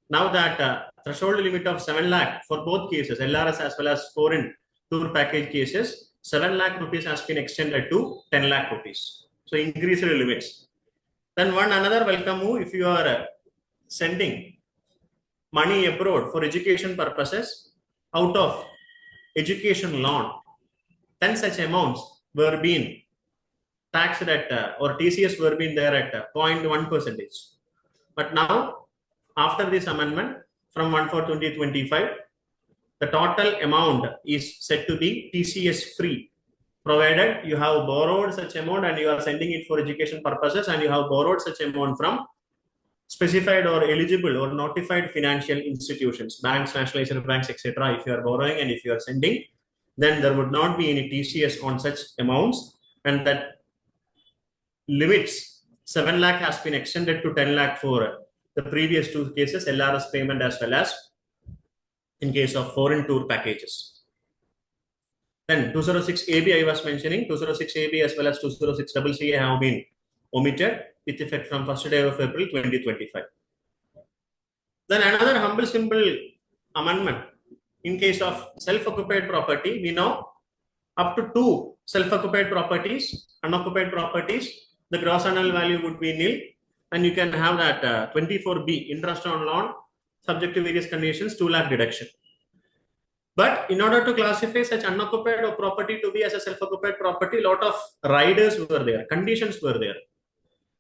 Now that threshold limit of 7 lakh for both cases, LRS as well as foreign tour package cases, 7 lakh rupees has been extended to 10 lakh rupees. So increased limits. Then another welcome move, if you are sending money abroad for education purposes out of education loan, then such amounts were being taxed at or TCS were being there at 0.1%. But now, after this amendment from 1/4/2025, the total amount is said to be TCS free, provided you have borrowed such amount and you are sending it for education purposes and you have borrowed such amount from specified or eligible or notified financial institutions, banks, nationalized banks, etc. If you are borrowing and if you are sending, then there would not be any TCS on such amounts, and that limits 7 lakh has been extended to 10 lakh for the previous two cases, LRS payment as well as in case of foreign tour packages. Then 206 AB I was mentioning, 206 AB as well as 206 CCA have been omitted with effect from 1st day of April 2025. Then another humble simple amendment. In case of self-occupied property, we know up to 2 self-occupied properties, unoccupied properties, the gross annual value would be nil, and you can have that 24B, interest on loan, subject to various conditions, 2 lakh deduction. But in order to classify such unoccupied or property to be as a self-occupied property, lot of riders were there, conditions were there.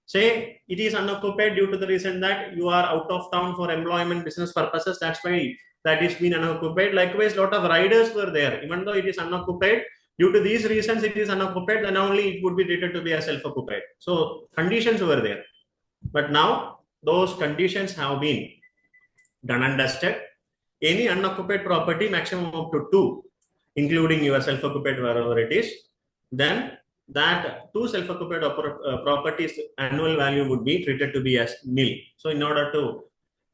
Say it is unoccupied due to the reason that you are out of town for employment, business purposes, that's why that is been unoccupied. Likewise, lot of riders were there. Even though it is unoccupied, due to these reasons it is unoccupied, then only it would be treated to be a self-occupied. So conditions were there. But now those conditions have been done and dusted. Any unoccupied property, maximum up to 2, including your self-occupied wherever it is, then that 2 self-occupied properties annual value would be treated to be as nil. So in order to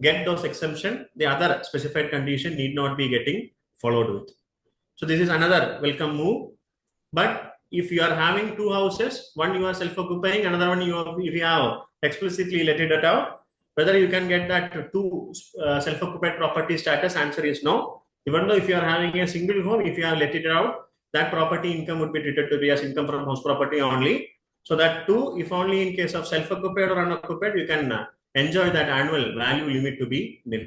get those exemption, the other specified condition need not be getting followed with. So this is another welcome move. But if you are having 2 houses, one you are self-occupying, another one if you have explicitly let it out, whether you can get that 2 self-occupied property status, answer is no. Even though if you are having a single home, if you have let it out, that property income would be treated to be as income from house property only. So that too, if only in case of self-occupied or unoccupied, you can enjoy that annual value limit to be nil,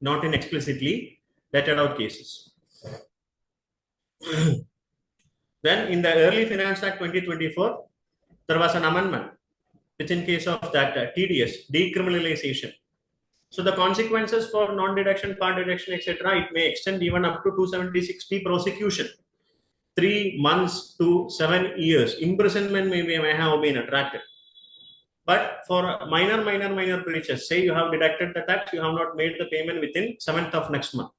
not in explicitly letted out cases. Then in the early Finance Act 2024, there was an amendment which in case of that TDS, decriminalization. So the consequences for non-deduction, part deduction, etc., it may extend even up to 276P prosecution. 3 months to 7 years imprisonment may have been attracted. But for minor breaches, say you have deducted the tax, you have not made the payment within 7th of next month.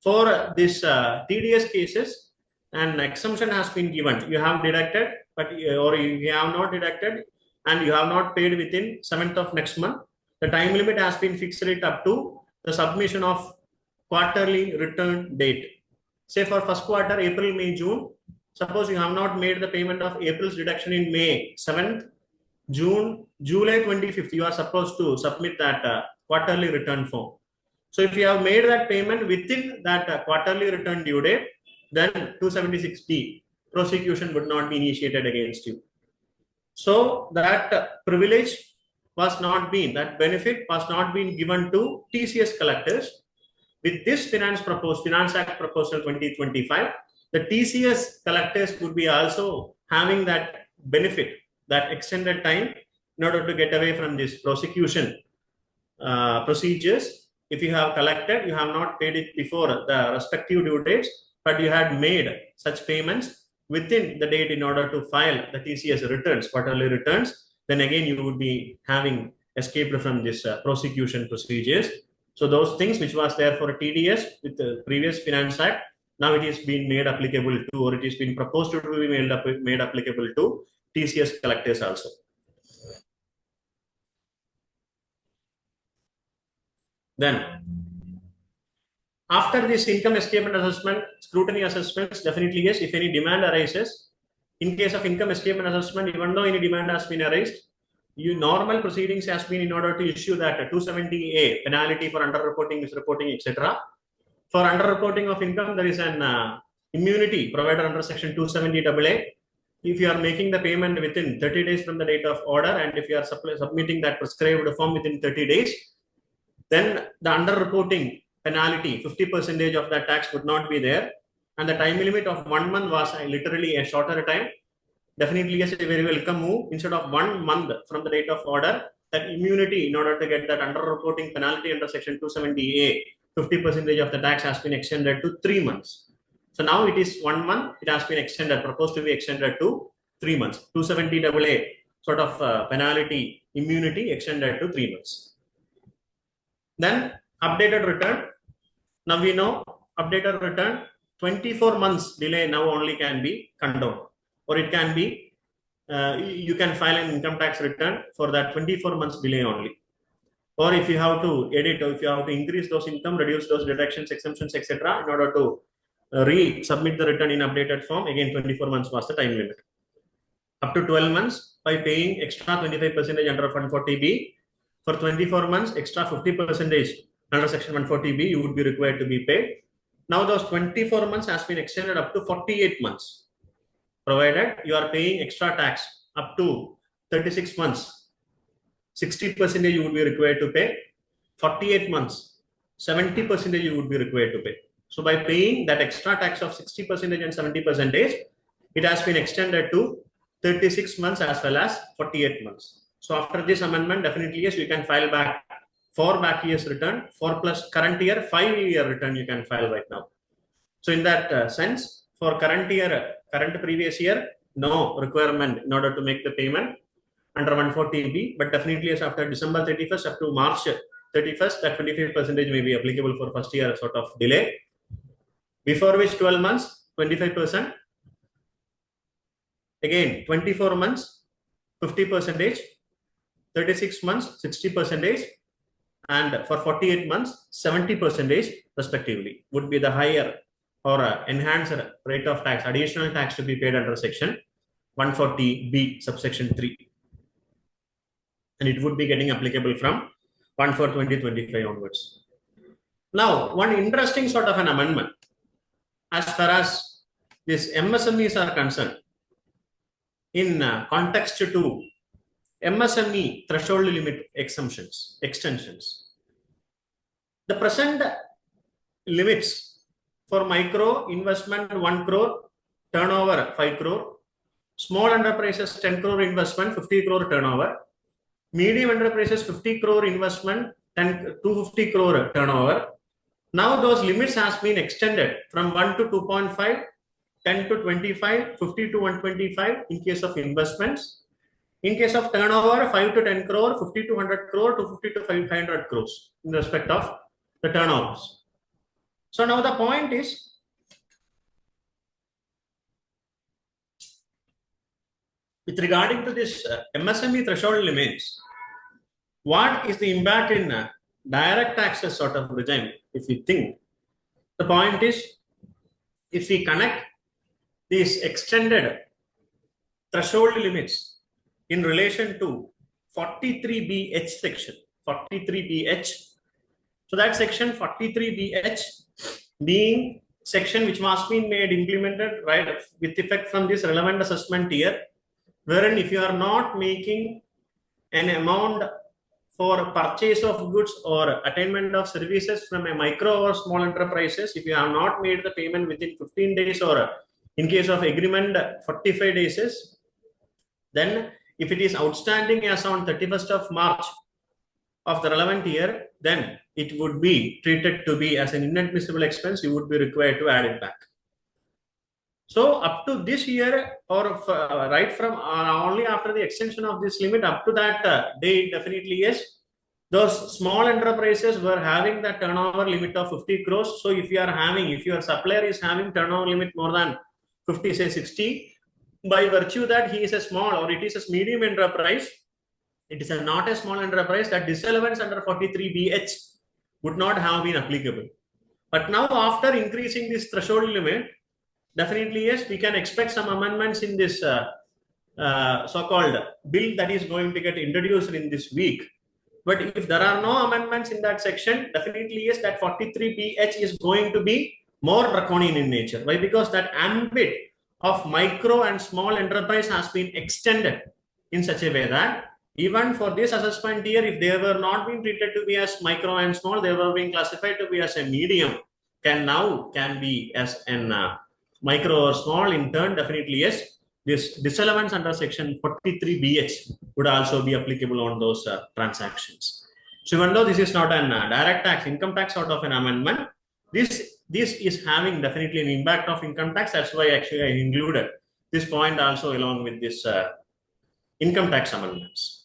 For this TDS cases, an exemption has been given. You have deducted, but or you have not deducted, and you have not paid within 7th of next month. The time limit has been fixed it up to the submission of quarterly return date. Say for first quarter, April, May, June. Suppose you have not made the payment of April's deduction in May 7th, June, July 25th, you are supposed to submit that quarterly return form. So if you have made that payment within that quarterly return due date, then 276D prosecution would not be initiated against you. So that privilege was not been, that benefit was not been given to TCS collectors. With this Finance Act Proposal 2025, the TCS collectors would be also having that benefit, that extended time in order to get away from this prosecution procedures. If you have collected, you have not paid it before the respective due dates, but you had made such payments within the date in order to file the TCS returns, quarterly returns, then again you would be having escaped from this prosecution procedures. So those things which was there for TDS with the previous Finance Act, now it is being made applicable to, or it is being proposed to be made applicable to TCS collectors also. Then, after this income escapement assessment, scrutiny assessments, definitely yes, if any demand arises, in case of income escapement assessment, even though any demand has been raised, normal proceedings has been in order to issue that 270A penalty for underreporting, misreporting, etc. For underreporting of income, there is an immunity provided under section 270AA. If you are making the payment within 30 days from the date of order, and if you are submitting that prescribed form within 30 days, then the underreporting penalty, 50% of that tax would not be there. And the time limit of 1 month was literally a shorter time. Definitely, yes, a very welcome move. Instead of 1 month from the date of order, that immunity in order to get that underreporting penalty under section 270A, 50% of the tax has been extended to 3 months. So now it is 1 month, it has been extended, proposed to be extended to 3 months. 270AA sort of penalty immunity extended to 3 months. Then updated return. Now we know updated return 24 months delay now only can be condoned, or it can be you can file an income tax return for that 24 months delay only. Or if you have to edit, or if you have to increase those income, reduce those deductions, exemptions, etc., in order to resubmit the return in updated form, again 24 months was the time limit. Up to 12 months by paying extra 25% under 140B. For 24 months, extra 50% under section 140B, you would be required to be paid. Now those 24 months has been extended up to 48 months, provided you are paying extra tax up to 36 months. 60% you would be required to pay. 48 months, 70% you would be required to pay. So by paying that extra tax of 60% and 70%, it has been extended to 36 months as well as 48 months. So after this amendment, definitely yes, you can file back 4 back years return, 4 plus current year, 5-year return you can file right now. So in that sense, for current year, current previous year, no requirement in order to make the payment under 140B, but definitely as after December 31st up to March 31st, that 25% may be applicable for first year sort of delay. Before which 12 months, 25%. Again, 24 months, 50%, 36 months, 60%, and for 48 months, 70% respectively would be the higher or enhanced rate of tax, additional tax to be paid under section 140B subsection 3. And it would be getting applicable from 1/4/2025 onwards. Now, one interesting sort of an amendment as far as these MSMEs are concerned, in context to MSME threshold limit extensions. The present limits for micro investment 1 crore, turnover 5 crore, small enterprises 10 crore investment, 50 crore turnover, medium enterprises 50 crore investment, 250 crore turnover. Now those limits has been extended from 1 to 2.5, 10 to 25, 50 to 125 in case of investments. In case of turnover, 5 to 10 crore, 50 to 100 crore, 250 to 500 crores in respect of the turnovers. So now the point is, with regarding to this MSME threshold limits, what is the impact in direct taxes sort of regime? If we think, the point is, if we connect these extended threshold limits in relation to 43BH section, 43BH. So that section 43BH being section which must be made implemented right with effect from this relevant assessment year, wherein if you are not making an amount for purchase of goods or attainment of services from a micro or small enterprises, if you have not made the payment within 15 days or in case of agreement 45 days, then if it is outstanding as on 31st of March of the relevant year, then it would be treated to be as an inadmissible expense. You would be required to add it back. So up to this year, or right from only after the extension of this limit up to that date, definitely yes, those small enterprises were having the turnover limit of 50 crores. So if you are having, if your supplier is having turnover limit more than 50, say 60, by virtue that he is a small or it is a medium enterprise, it is not a small enterprise, that disallowance under 43BH would not have been applicable. But now after increasing this threshold limit, definitely yes, we can expect some amendments in this so-called bill that is going to get introduced in this week. But if there are no amendments in that section, definitely yes, that 43BH is going to be more draconian in nature. Why? Because that ambit of micro and small enterprise has been extended in such a way that even for this assessment year, if they were not being treated to be as micro and small, they were being classified to be as a medium, can be as an micro or small. In turn, definitely yes, this disallowance under section 43BH would also be applicable on those transactions. So even though this is not an direct tax, income tax sort of an amendment, this is having definitely an impact of income tax. That's why actually I included this point also along with this income tax amendments.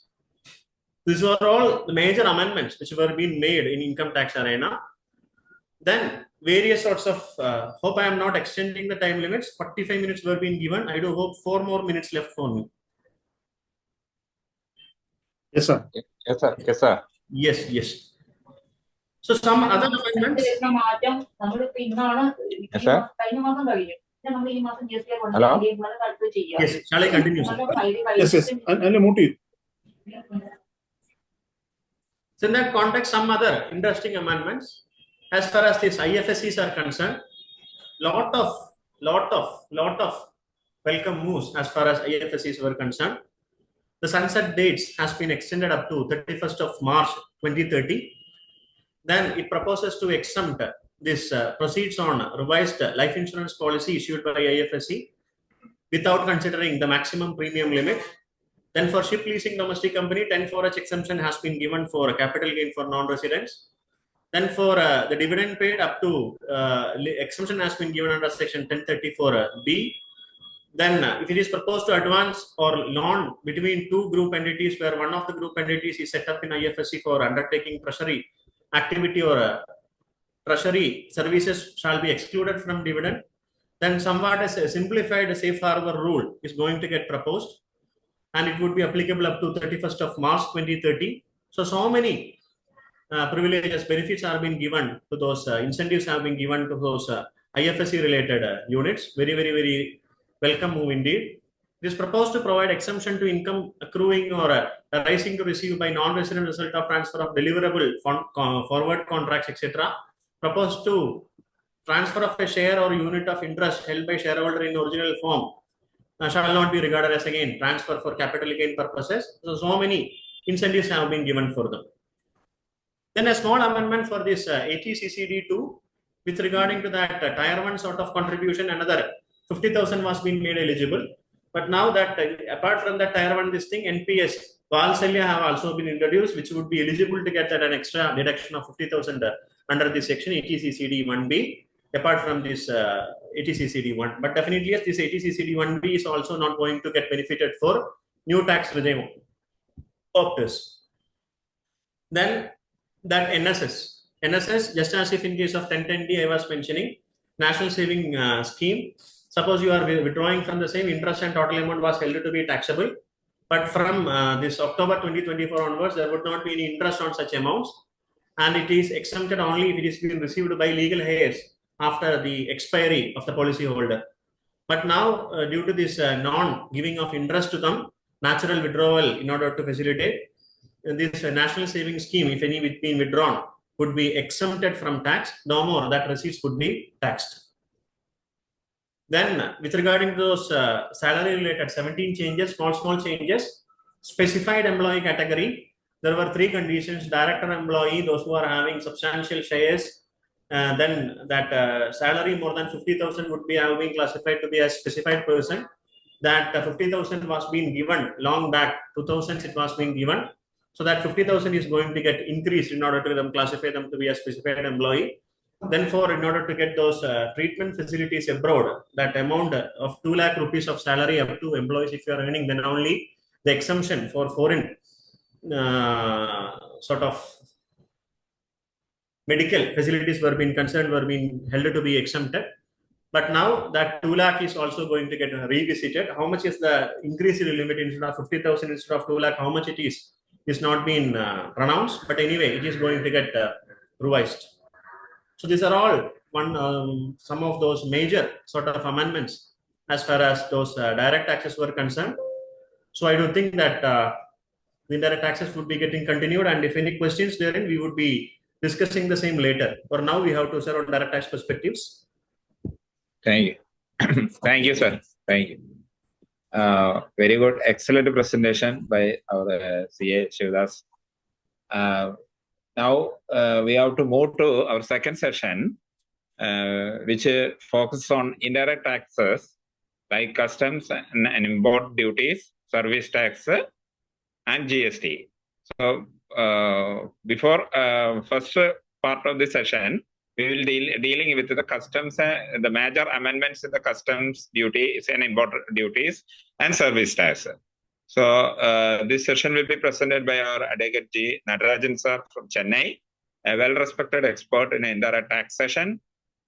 These are all the major amendments which were being made in income tax arena. Then various sorts of, hope I am not extending the time limits. 45 minutes were being given. I do hope 4 more minutes left for me. Yes, sir. Yes, sir. Yes, sir. Yes, yes. So some other amendments. Yes, sir. Hello? Yes, shall I continue, sir? Yes, yes. And motive. So in that context, some other interesting amendments. As far as these IFSCs are concerned, lot of welcome moves as far as IFSCs were concerned. The sunset dates has been extended up to 31st of March 2030. Then it proposes to exempt this proceeds on revised life insurance policy issued by IFSC without considering the maximum premium limit. Then for ship leasing domestic company, 10(4)(h) exemption has been given for capital gain for non-residents. Then for the dividend paid up to exemption has been given under section 1034B. Then if it is proposed to advance or loan between two group entities where one of the group entities is set up in IFSC for undertaking treasury activity or treasury services shall be excluded from dividend. Then somewhat as a simplified safe harbor rule is going to get proposed, and it would be applicable up to 31st of March 2030. So many privileges, benefits are being given to those, incentives have been given to those IFSC related units. Very, very, very welcome move indeed. It is proposed to provide exemption to income accruing or arising to receive by non-resident result of transfer of deliverable forward contracts, etc. Proposed to transfer of a share or unit of interest held by shareholder in original form shall not be regarded as again transfer for capital gain purposes. So many incentives have been given for them. Then a small amendment for this 80CCD2 with regarding to that tier 1 sort of contribution, another 50,000 was being made eligible. But now that apart from that tier 1 this thing, NPS Valsalya have also been introduced, which would be eligible to get that an extra deduction of 50,000 under this section 80CCD1B apart from this 80CCD1. But definitely yes, this 80CCD1B is also not going to get benefited for new tax regime opters. Then that NSS, just as if in case of 1010D I was mentioning, national saving scheme, suppose you are withdrawing from the same, interest and total amount was held to be taxable, but from this October 2024 onwards there would not be any interest on such amounts, and it is exempted only if it is being received by legal heirs after the expiry of the policy holder. But now due to this non-giving of interest to them, natural withdrawal in order to facilitate, this national savings scheme, if any been withdrawn, would be exempted from tax. No more that receipts would be taxed. Then with regarding to those salary related 17 changes, small changes, specified employee category, there were 3 conditions: director employee, those who are having substantial shares, then that salary more than 50,000 would be having classified to be a specified person. That 50,000 was being given long back, 2000 it was being given. So that 50,000 is going to get increased in order to classify them to be a specified employee. Then in order to get those treatment facilities abroad, that amount of 2 lakh rupees of salary up to employees if you are earning, then only the exemption for foreign sort of medical facilities were being held to be exempted. But now that 2 lakh is also going to get revisited. How much is the increased limit? Instead of 50,000, instead of 2 lakh, how much it is not been pronounced. But anyway, it is going to get revised. So these are all some of those major sort of amendments as far as those direct taxes were concerned. So I do think that the indirect taxes would be getting continued, and if any questions therein, we would be discussing the same later. For now, we have to share on direct tax perspectives. Thank you. Thank you, sir. Thank you. Very good. Excellent presentation by our CA Shivadas. Now we have to move to our second session, which focuses on indirect taxes like customs and import duties, service tax, and GST. So before first part of the session, we will dealing with the customs, the major amendments in the customs duties and import duties and service tax. So this session will be presented by our Advocate G. Natarajan sir from Chennai, a well-respected expert in indirect taxation.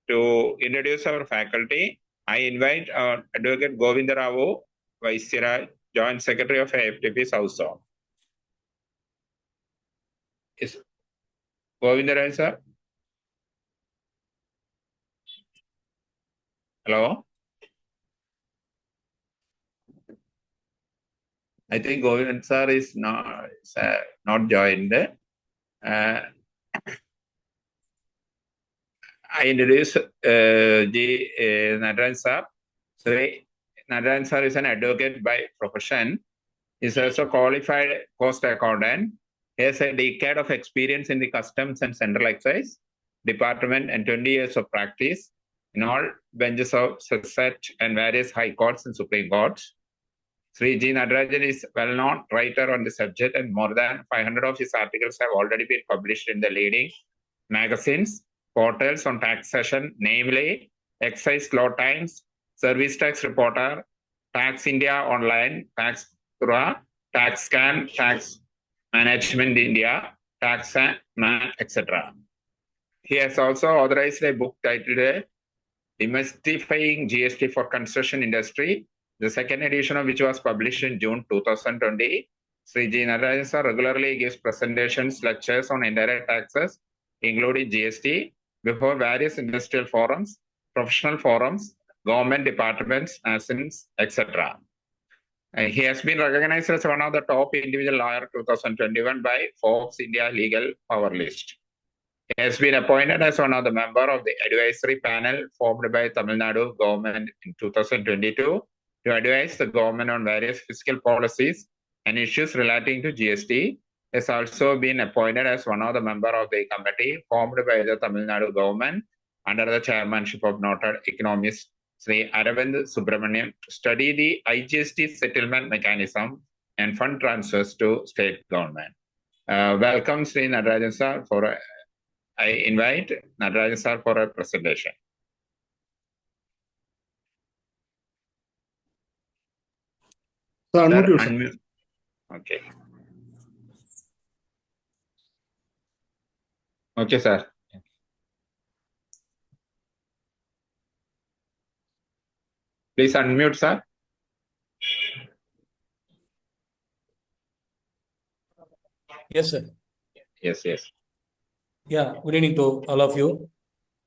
To introduce our faculty, I invite our Advocate Govinda Rao Vaisira, Joint Secretary of AIFTP South Zone. Is Govinda Rao sir? Hello? I think Govinda sir is not joined. I introduce G. Natarajan sir. So, Natarajan sir is an advocate by profession. He is also qualified cost accountant. He has a decade of experience in the customs and central excise department and 20 years of practice in all benches of SEZ and various high courts and supreme courts. Sri G. Natarajan is a well-known writer on the subject, and more than 500 of his articles have already been published in the leading magazines, portals on taxation, namely Excise Law Times, Service Tax Reporter, Tax India Online, Tax Tura, Tax Scan, Tax Management India, Tax Man, etc. He has also authorized a book titled Demystifying GST for Construction Industry, the second edition of which was published in June 2020. Sri G. Natarajan sir regularly gives presentations, lectures on indirect taxes, including GST, before various industrial forums, professional forums, government departments, nations, etc. He has been recognized as one of the top individual lawyer 2021 by Forbes India Legal Power List. He has been appointed as one of the members of the advisory panel formed by Tamil Nadu government in 2022 to advise the government on various fiscal policies and issues relating to GST. He has also been appointed as one of the members of the committee formed by the Tamil Nadu government under the chairmanship of noted economist Sri Aravind Subramaniam to study the IGST settlement mechanism and fund transfers to state government. Welcome, Sri Natarajan sir. I invite Natarajan sir for a presentation. Sir, unmute. Okay. Okay, sir. Please unmute, sir. Yes, sir. Yes. Yeah, good evening to all of you.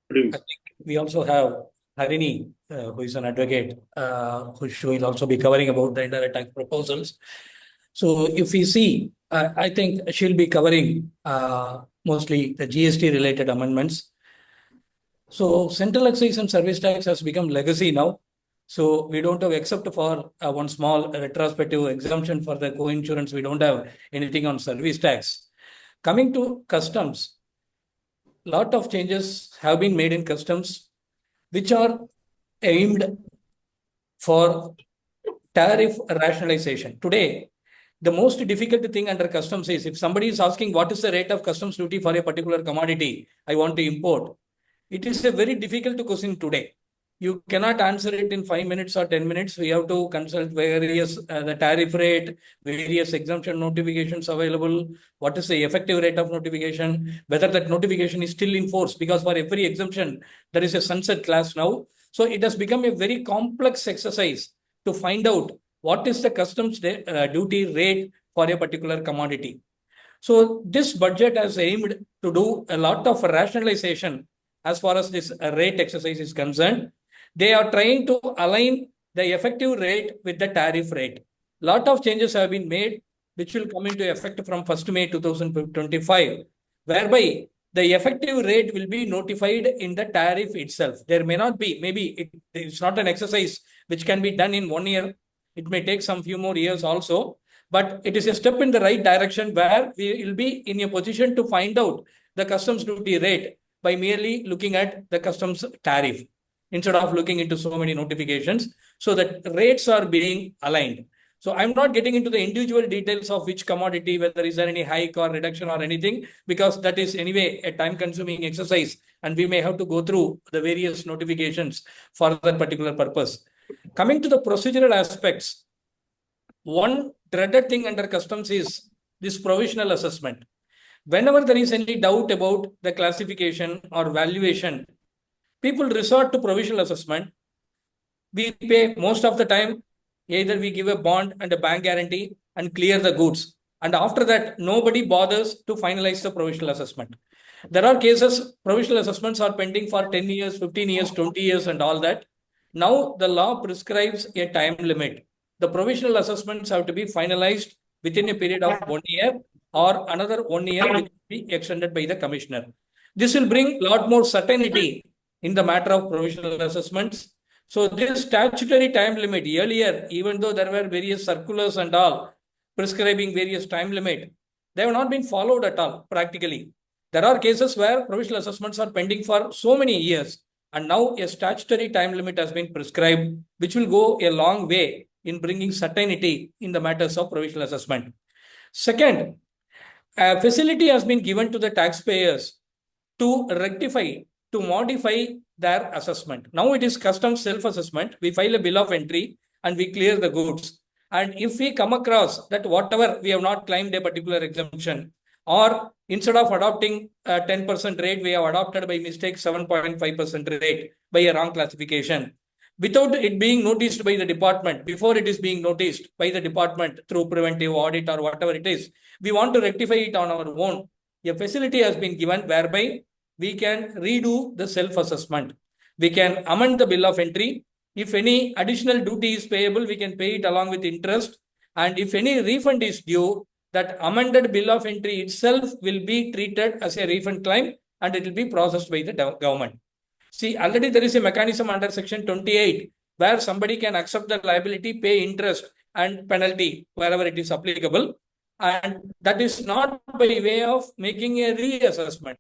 Good evening. I think we also have Harini, who is an advocate, who will also be covering about the indirect tax proposals. So if we see, I think she'll be covering mostly the GST related amendments. So central excise and service tax has become legacy now. So we don't have, except for one small retrospective exemption for the co-insurance, we don't have anything on service tax. Coming to customs, lot of changes have been made in customs, which are aimed for tariff rationalization. Today, the most difficult thing under customs is if somebody is asking what is the rate of customs duty for a particular commodity I want to import, it is a very difficult question today. You cannot answer it in 5 minutes or 10 minutes. We have to consult various the tariff rate, various exemption notifications available, what is the effective rate of notification, whether that notification is still in force, because for every exemption, there is a sunset clause now. So it has become a very complex exercise to find out what is the customs duty rate for a particular commodity. So this budget has aimed to do a lot of rationalization as far as this rate exercise is concerned. They are trying to align the effective rate with the tariff rate. Lot of changes have been made, which will come into effect from 1st May 2025, whereby the effective rate will be notified in the tariff itself. There may not be, maybe it's not an exercise which can be done in 1 year. It may take some few more years also, but it is a step in the right direction where we will be in a position to find out the customs duty rate by merely looking at the customs tariff instead of looking into so many notifications. So that rates are being aligned. So I'm not getting into the individual details of which commodity, whether is there any hike or reduction or anything, because that is anyway a time-consuming exercise, and we may have to go through the various notifications for that particular purpose. Coming to the procedural aspects, one dreaded thing under customs is this provisional assessment. Whenever there is any doubt about the classification or valuation, people resort to provisional assessment. We pay most of the time, either we give a bond and a bank guarantee and clear the goods. And after that, nobody bothers to finalize the provisional assessment. There are cases, provisional assessments are pending for 10 years, 15 years, 20 years, and all that. Now the law prescribes a time limit. The provisional assessments have to be finalized within a period of 1 year, or another 1 year which will be extended by the commissioner. This will bring a lot more certainty in the matter of provisional assessments. So this statutory time limit earlier, even though there were various circulars and all prescribing various time limit, they have not been followed at all practically. There are cases where provisional assessments are pending for so many years, and now a statutory time limit has been prescribed, which will go a long way in bringing certainty in the matters of provisional assessment. Second, a facility has been given to the taxpayers to rectify, to modify their assessment. Now it is customs self-assessment. We file a bill of entry and we clear the goods. And if we come across that whatever we have not claimed a particular exemption, or instead of adopting a 10% rate, we have adopted by mistake 7.5% rate by a wrong classification, without it being noticed by the department, before it is being noticed by the department through preventive audit or whatever it is, we want to rectify it on our own. A facility has been given whereby we can redo the self-assessment. We can amend the bill of entry. If any additional duty is payable, we can pay it along with interest. And if any refund is due, that amended bill of entry itself will be treated as a refund claim and it will be processed by the government. See, already there is a mechanism under section 28 where somebody can accept the liability, pay interest and penalty wherever it is applicable. And that is not by way of making a reassessment.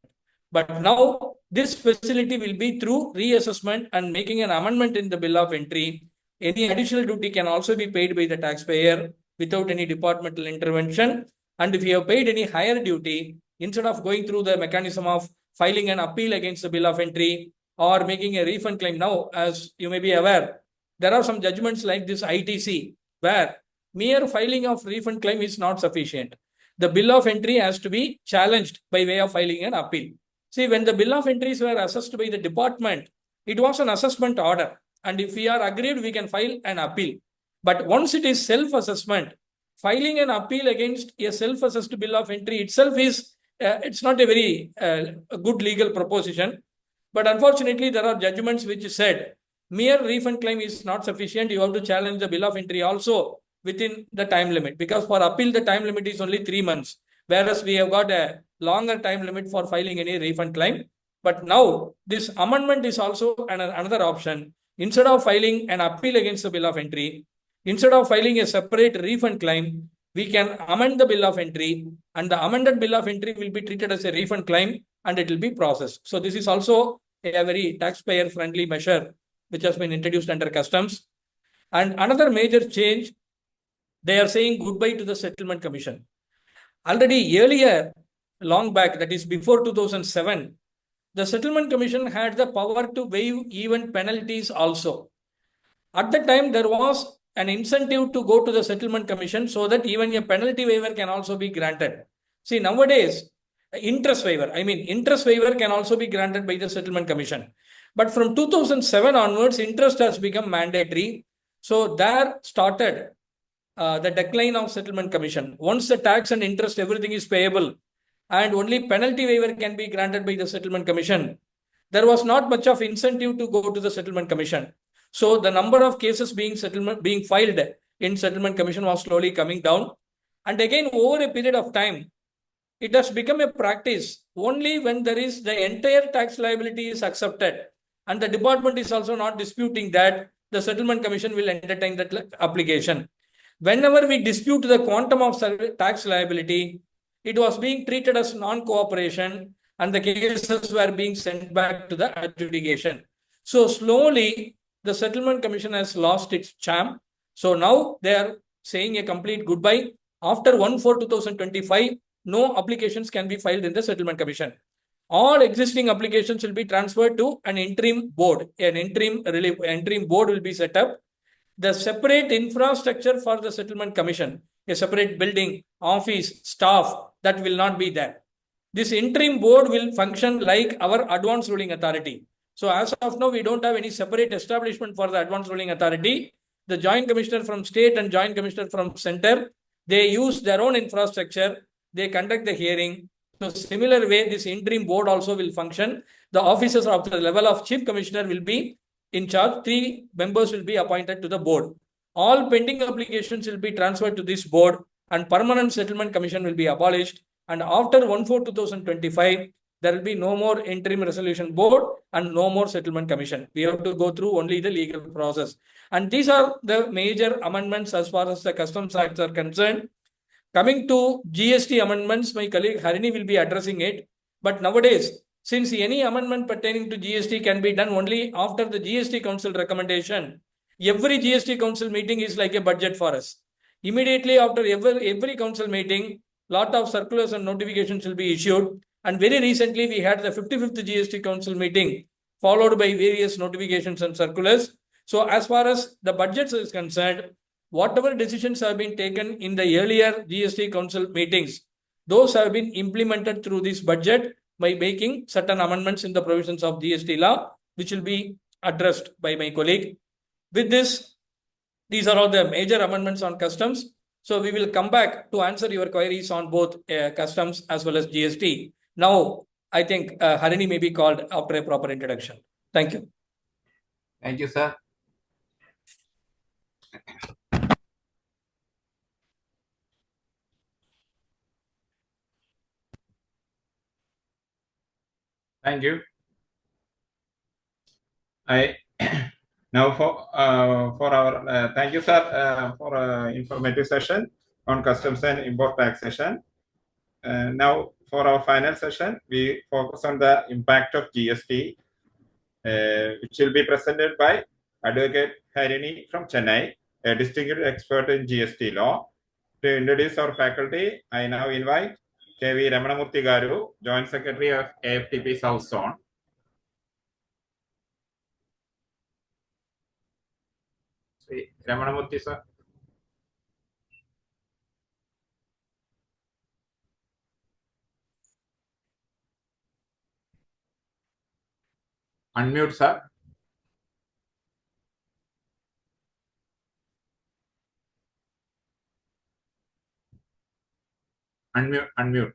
But now this facility will be through reassessment and making an amendment in the bill of entry. Any additional duty can also be paid by the taxpayer without any departmental intervention. And if you have paid any higher duty, instead of going through the mechanism of filing an appeal against the bill of entry or making a refund claim, now, as you may be aware, there are some judgments like this ITC, where mere filing of refund claim is not sufficient. The bill of entry has to be challenged by way of filing an appeal. See, when the bill of entries were assessed by the department, it was an assessment order. And if we are agreed, we can file an appeal. But once it is self-assessment, filing an appeal against a self-assessed bill of entry itself is, it's not a very good legal proposition. But unfortunately, there are judgments which said, mere refund claim is not sufficient. You have to challenge the bill of entry also within the time limit. Because for appeal, the time limit is only 3 months. Whereas we have got a longer time limit for filing any refund claim. But now this amendment is also another option. Instead of filing an appeal against the bill of entry, instead of filing a separate refund claim, we can amend the bill of entry, and the amended bill of entry will be treated as a refund claim and it will be processed. So this is also a very taxpayer friendly measure which has been introduced under customs. And another major change, they are saying goodbye to the settlement commission. Already earlier, long back, that is before 2007, the settlement commission had the power to waive even penalties also. At that time, there was an incentive to go to the settlement commission so that even a penalty waiver can also be granted. See, nowadays, interest waiver can also be granted by the settlement commission. But from 2007 onwards, interest has become mandatory. So there started the decline of settlement commission. Once the tax and interest, everything is payable, and only penalty waiver can be granted by the settlement commission, there was not much of incentive to go to the settlement commission. So the number of cases being filed in settlement commission was slowly coming down. And again, over a period of time, it has become a practice only when there is the entire tax liability is accepted. And the department is also not disputing that, the settlement commission will entertain that application. Whenever we dispute the quantum of tax liability, it was being treated as non-cooperation and the cases were being sent back to the adjudication. So slowly, the settlement commission has lost its charm. So now they are saying a complete goodbye. After 1/4/2025, no applications can be filed in the settlement commission. All existing applications will be transferred to an interim board. An interim board will be set up. The separate infrastructure for the settlement commission, a separate building, office, staff, that will not be there. This interim board will function like our advanced ruling authority. So as of now, we don't have any separate establishment for the advanced ruling authority. The joint commissioner from state and joint commissioner from center, they use their own infrastructure, they conduct the hearing. So similar way, this interim board also will function. The officers of the level of chief commissioner will be in charge. 3 members will be appointed to the board. All pending applications will be transferred to this board and permanent settlement commission will be abolished. And after 1/4/2025, there will be no more interim resolution board and no more settlement commission. We have to go through only the legal process. And these are the major amendments as far as the customs acts are concerned. Coming to GST amendments, my colleague Harini will be addressing it. But nowadays, since any amendment pertaining to GST can be done only after the GST Council recommendation, every GST Council meeting is like a budget for us. Immediately after every council meeting, lot of circulars and notifications will be issued. And very recently, we had the 55th GST Council meeting, followed by various notifications and circulars. So as far as the budgets is concerned, whatever decisions have been taken in the earlier GST Council meetings, those have been implemented through this budget by making certain amendments in the provisions of GST law, which will be addressed by my colleague. With this, these are all the major amendments on customs. So we will come back to answer your queries on both customs as well as GST. Now, I think Harini may be called after a proper introduction. Thank you. Thank you, sir. Thank you. I now for our thank you, sir, for informative session on customs and import taxation. Now for our final session, we focus on the impact of GST, which will be presented by Advocate Harini from Chennai, a distinguished expert in GST law. To introduce our faculty, I now invite K.V. Ramanamurthy Garu, Joint Secretary of AIFTP South Zone. Ramanamurthy, sir. Unmute, sir. Unmute.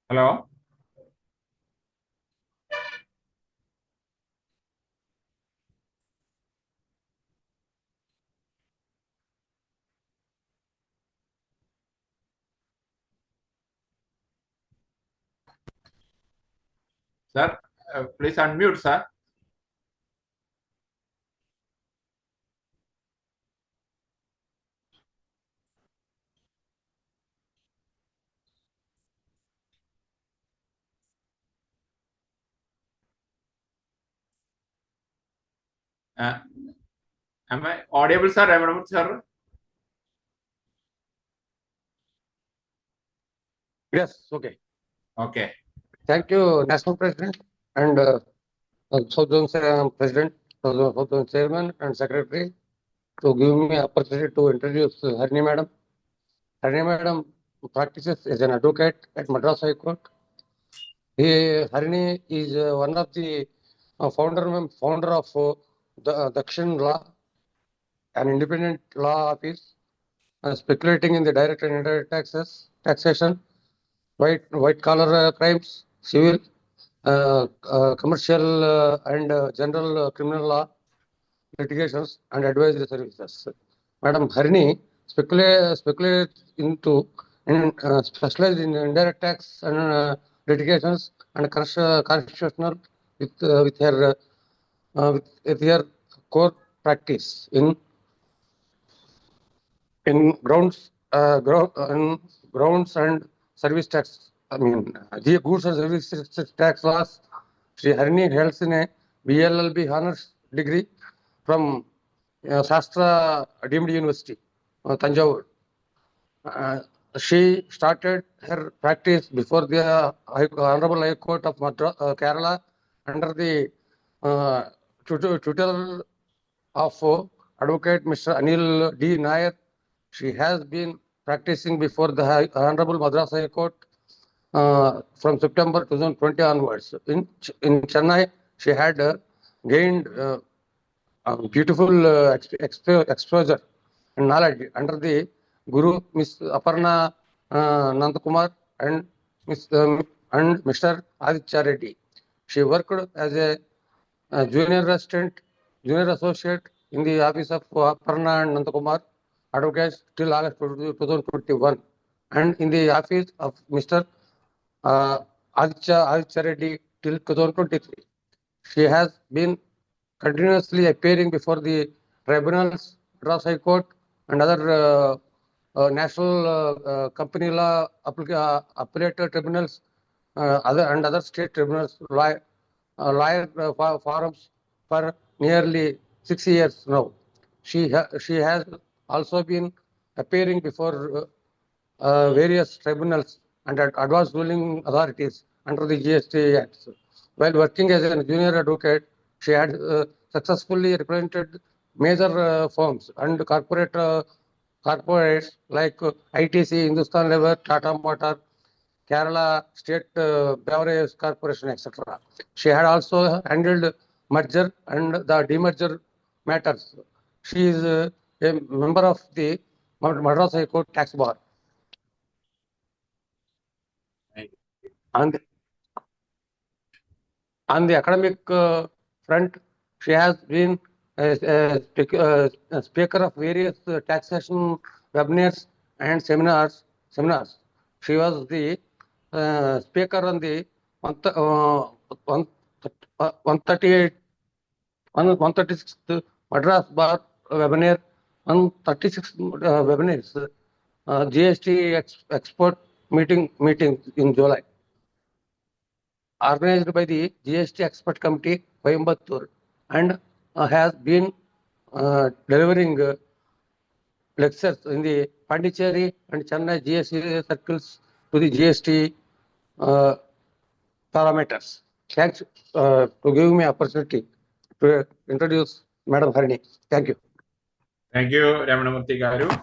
Hello. Sir, please unmute, sir. Am I audible, sir? Ramanamurthy, sir? Yes, okay. Okay. Thank you, National President and South Zone President, South Zone Chairman and Secretary to give me opportunity to introduce Harini Madam. Harini Madam practices as an advocate at Madras High Court. Harini is one of the founder of the Dakshin Law, an independent law office speculating in the direct and indirect taxation, white collar crimes, civil, commercial and general criminal law litigations and advisory services. Madam Harini specialized in indirect tax and litigations and constitutional with her core practice in grounds and service tax. The goods and services tax laws. Sri Harini holds in a BLLB honors degree from Shastra Deemed University, Tanjavur. She started her practice before the Honorable High Court of Kerala under the tutor of Advocate Mr. Anil D. Nair. She has been practicing before the Honorable Madras High Court from September 2020 onwards. In Chennai, she had gained beautiful exposure and knowledge under the Guru Miss Aparna Nandakumar and and Mr. Aditya Reddy. She worked as a junior associate in the office of Aparna and Nandakumar advocates till August 2021, and in the office of Mr. Aditya Reddy till 2023. She has been continuously appearing before the tribunals, Madras High Court, and other national company law appellate tribunals, other state tribunals, lawyer forums for nearly 6 years now. She has also been appearing before various tribunals and advanced ruling authorities under the GST Act. While working as a junior advocate, she had successfully represented major firms and corporates like ITC, Hindustan Lever, Tata Motor, Kerala State Beverage Corporation, etc. She had also handled merger and the demerger matters. She is a member of the Madras High Court Tax Bar. On the academic front, she has been a speaker of various taxation webinars and seminars. She was the speaker on the 136th Madras Bar webinar, 136 webinars, GST export meeting in July, organized by the GST Expert Committee, Coimbatore, and has been delivering lectures in the Pondicherry and Chennai GST circles to the GST parameters. Thanks to giving me opportunity to introduce Madam Harini. Thank you. Thank you, Ramanamurthy Garu.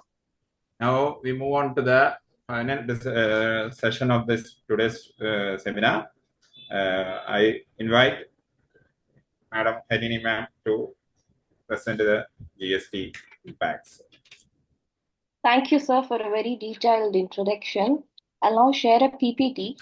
Now we move on to the final session of this today's seminar. I invite Madam Harini ma'am to present the GST impacts. Thank you, sir, for a very detailed introduction. I'll now share a PPT.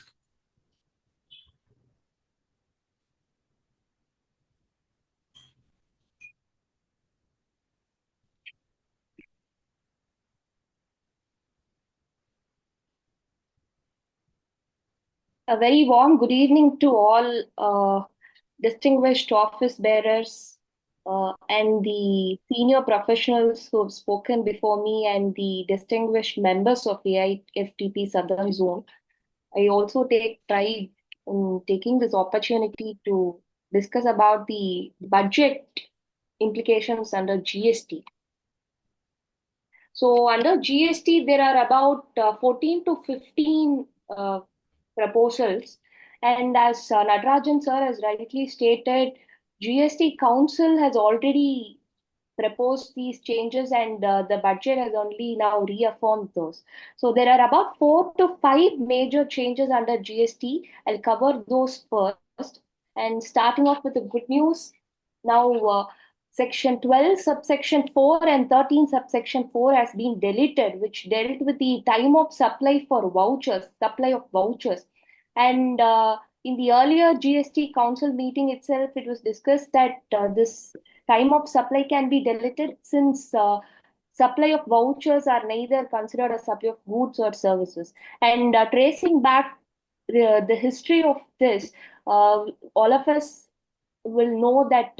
A very warm good evening to all distinguished office bearers and the senior professionals who have spoken before me and the distinguished members of AIFTP Southern Zone. I also take pride in taking this opportunity to discuss about the budget implications under GST. So under GST, there are about 14 to 15 proposals. And as Natarajan sir has rightly stated, GST Council has already proposed these changes and the budget has only now reaffirmed those. So there are about 4 to 5 major changes under GST. I'll cover those first. And starting off with the good news, now Section 12, subsection 4 and 13, subsection 4 has been deleted, which dealt with the time of supply for vouchers, supply of vouchers. And in the earlier GST Council meeting itself, it was discussed that this time of supply can be deleted since supply of vouchers are neither considered a supply of goods or services. And tracing back the history of this, all of us will know that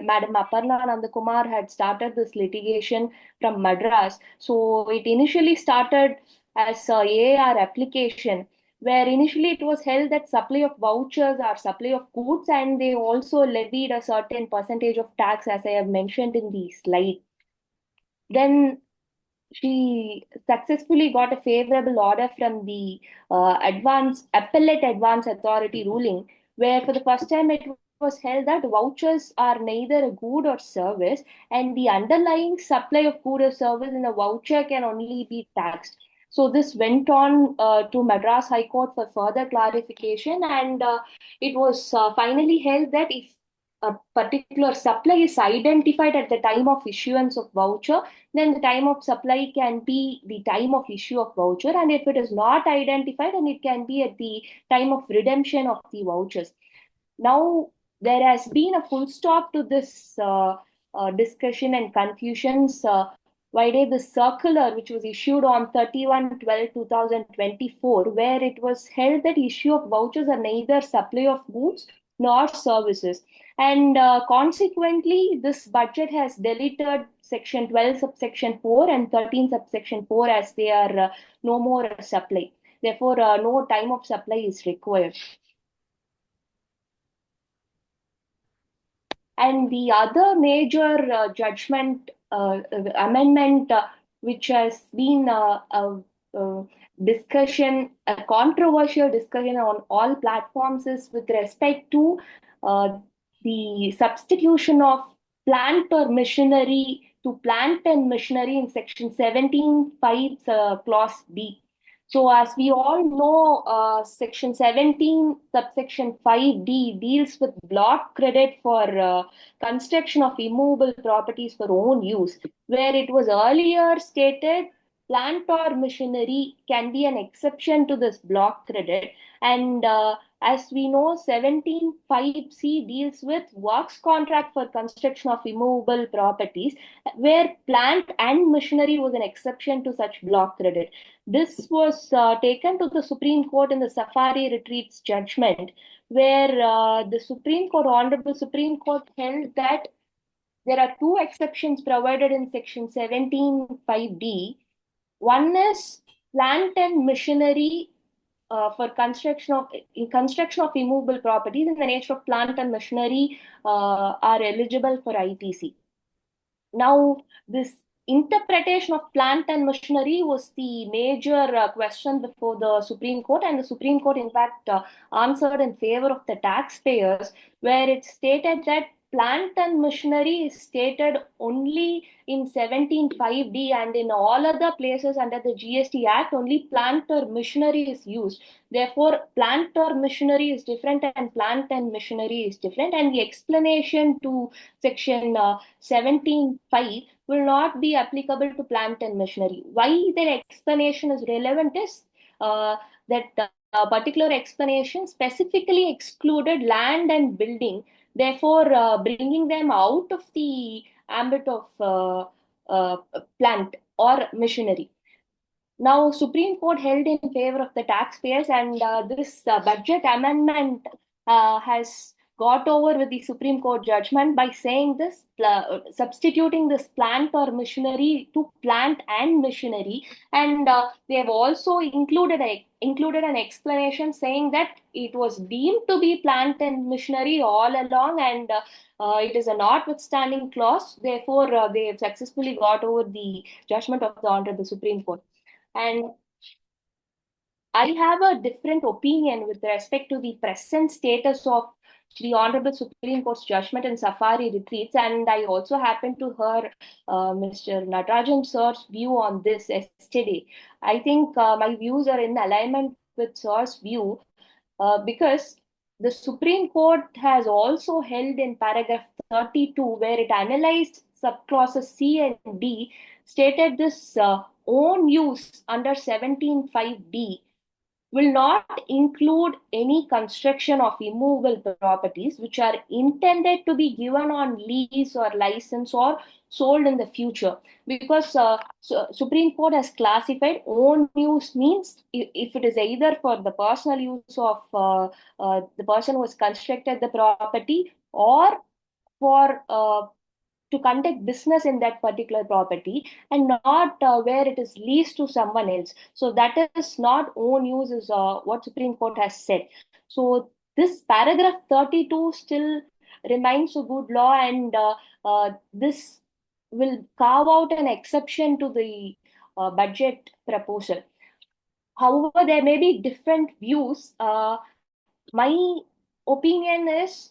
Madam Aparna Nandakumar had started this litigation from Madras. So it initially started as a AAR application, where initially it was held that supply of vouchers are supply of goods, and they also levied a certain percentage of tax, as I have mentioned in the slide. Then she successfully got a favorable order from the Appellate Advance Authority ruling, where for the first time it was held that vouchers are neither a good or service, and the underlying supply of good or service in a voucher can only be taxed. So this went on to Madras High Court for further clarification, and it was finally held that if a particular supply is identified at the time of issuance of voucher, then the time of supply can be the time of issue of voucher, and if it is not identified, then it can be at the time of redemption of the vouchers. Now, there has been a full stop to this discussion and confusions. Vide the circular, which was issued on 31/12/2024, where it was held that issue of vouchers are neither supply of goods nor services. And consequently, this budget has deleted section 12 subsection 4 and 13 subsection 4 as they are no more a supply. Therefore, no time of supply is required. And the other major judgment amendment which has been a discussion, a controversial discussion on all platforms, is with respect to the substitution of plant or machinery to plant and machinery in section 17(5) clause B. So as we all know, section 17 subsection 5D deals with block credit for construction of immovable properties for own use, where it was earlier stated plant or machinery can be an exception to this block credit. And as we know, 17(5)(c) deals with works contract for construction of immovable properties, where plant and machinery was an exception to such block credit. This was taken to the Supreme Court in the Safari Retreats judgment, where the Honorable Supreme Court held that there are two exceptions provided in section 17(5)(d). One is plant and machinery for construction of immovable properties in the nature of plant and machinery are eligible for ITC. Now, this interpretation of plant and machinery was the major question before the Supreme Court, and the Supreme Court, in fact, answered in favor of the taxpayers, where it stated that plant and machinery is stated only in 17(5)(d), and in all other places under the GST Act, only plant or machinery is used. Therefore, plant or machinery is different and plant and machinery is different, and the explanation to section 17(5) will not be applicable to plant and machinery. Why their explanation is relevant is that particular explanation specifically excluded land and building, therefore bringing them out of the ambit of plant or machinery. Now, Supreme Court held in favor of the taxpayers, and this budget amendment has got over with the Supreme Court judgment by saying this, substituting this plant or machinery to plant and machinery, and they have also included an explanation saying that it was deemed to be plant and machinery all along, and it is a notwithstanding clause. Therefore, they have successfully got over the judgment of the Honorable Supreme Court. And I have a different opinion with respect to the present status of the Honorable Supreme Court's judgment in Safari Retreats, and I also happened to hear Mr. Natarajan sir's view on this yesterday. I think my views are in alignment with sir's view because the Supreme Court has also held in paragraph 32, where it analyzed subclauses C and D, stated this own use under 17(5)(d) will not include any construction of immovable properties which are intended to be given on lease or license or sold in the future, because Supreme Court has classified own use means if it is either for the personal use of the person who has constructed the property, or for to conduct business in that particular property, and not where it is leased to someone else. So that is not own use, is what Supreme Court has said. So this paragraph 32 still remains a good law, and this will carve out an exception to the budget proposal. However, there may be different views. My opinion is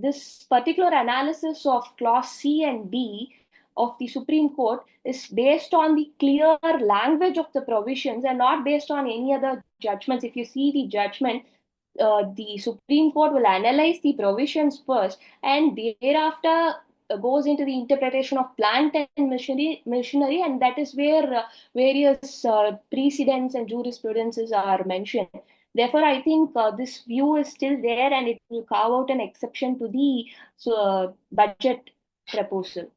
this particular analysis of clause C and D of the Supreme Court is based on the clear language of the provisions and not based on any other judgments. If you see the judgment, the Supreme Court will analyze the provisions first and thereafter goes into the interpretation of plant and machinery, and that is where various precedents and jurisprudences are mentioned. Therefore, I think this view is still there and it will carve out an exception to the budget proposal.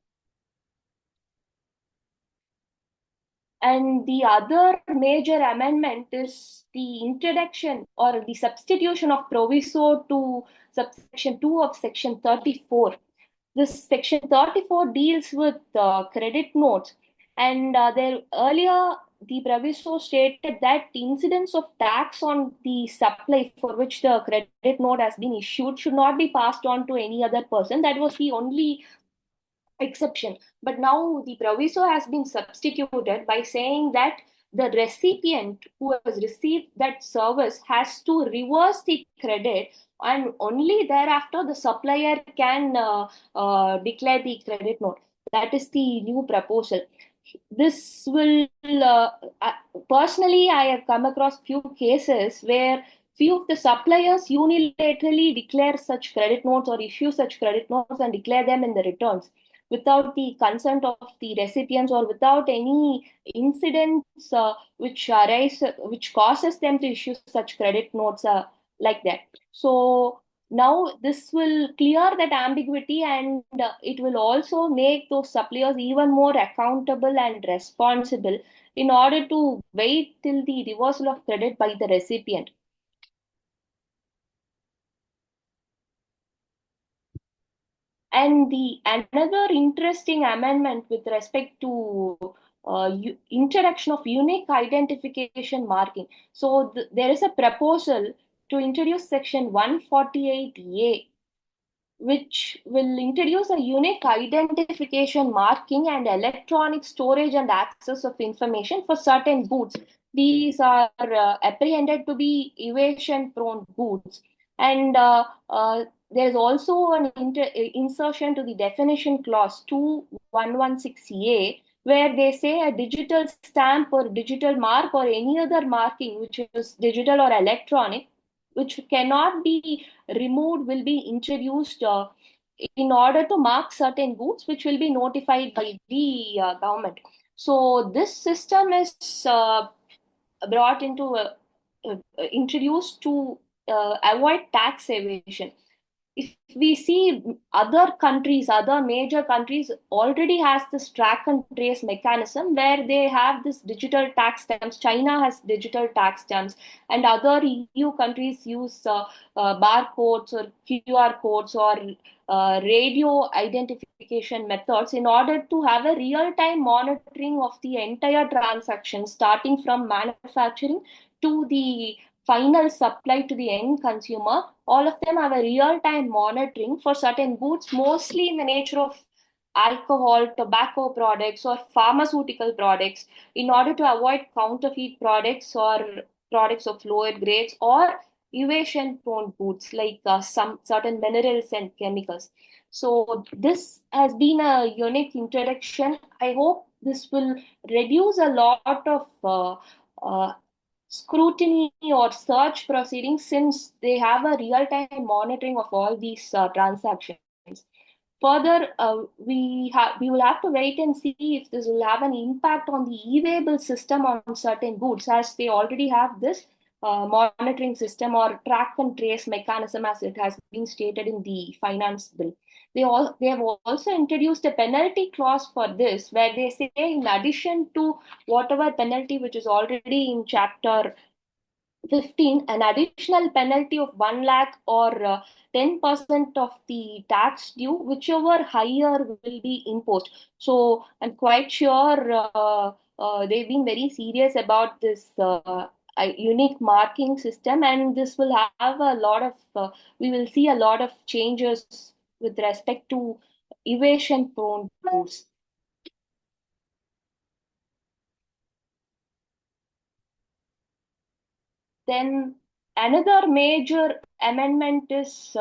And the other major amendment is the introduction or the substitution of proviso to subsection 2 of section 34. This section 34 deals with credit notes, and there earlier the proviso stated that the incidence of tax on the supply for which the credit note has been issued should not be passed on to any other person. That was the only exception. But now the proviso has been substituted by saying that the recipient who has received that service has to reverse the credit, and only thereafter the supplier can declare the credit note. That is the new proposal. This will personally, I have come across few cases where few of the suppliers unilaterally declare such credit notes or issue such credit notes and declare them in the returns without the consent of the recipients or without any incidents which arise, which causes them to issue such credit notes like that. So now this will clear that ambiguity, and it will also make those suppliers even more accountable and responsible in order to wait till the reversal of credit by the recipient. And the another interesting amendment with respect to introduction of unique identification marking. So there is a proposal to introduce section 148A, which will introduce a unique identification marking and electronic storage and access of information for certain goods. These are apprehended to be evasion-prone goods. And there is also an insertion to the definition clause 2116A, where they say a digital stamp or digital mark or any other marking which is digital or electronic, which cannot be removed, will be introduced in order to mark certain goods, which will be notified by the government. So this system is brought into introduced to avoid tax evasion. If we see other countries, other major countries already has this track and trace mechanism where they have this digital tax stamps. China has digital tax stamps, and other EU countries use barcodes or QR codes or radio identification methods in order to have a real-time monitoring of the entire transaction, starting from manufacturing to the final supply to the end consumer. All of them have a real-time monitoring for certain goods, mostly in the nature of alcohol, tobacco products, or pharmaceutical products, in order to avoid counterfeit products or products of lower grades or evasion-prone goods like some certain minerals and chemicals. So this has been a unique introduction. I hope this will reduce a lot of scrutiny or search proceedings, since they have a real-time monitoring of all these transactions. Further, we will have to wait and see if this will have an impact on the e-label system on certain goods, as they already have this monitoring system or track and trace mechanism as it has been stated in the finance bill. They have also introduced a penalty clause for this, where they say in addition to whatever penalty which is already in chapter 15, an additional penalty of 1 lakh or 10% of the tax due, whichever higher will be imposed. So I'm quite sure they've been very serious about this unique marking system, and this will have a lot of, we will see a lot of changes with respect to evasion prone goods. Then another major amendment is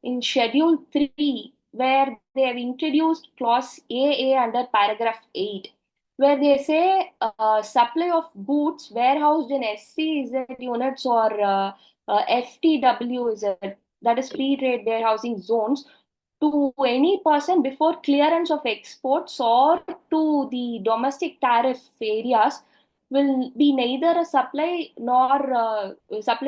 in Schedule 3, where they have introduced clause AA under paragraph 8, where they say supply of goods warehoused in SCZ units or FTW, that is free trade warehousing zones, to any person before clearance of exports or to the domestic tariff areas will be neither a supply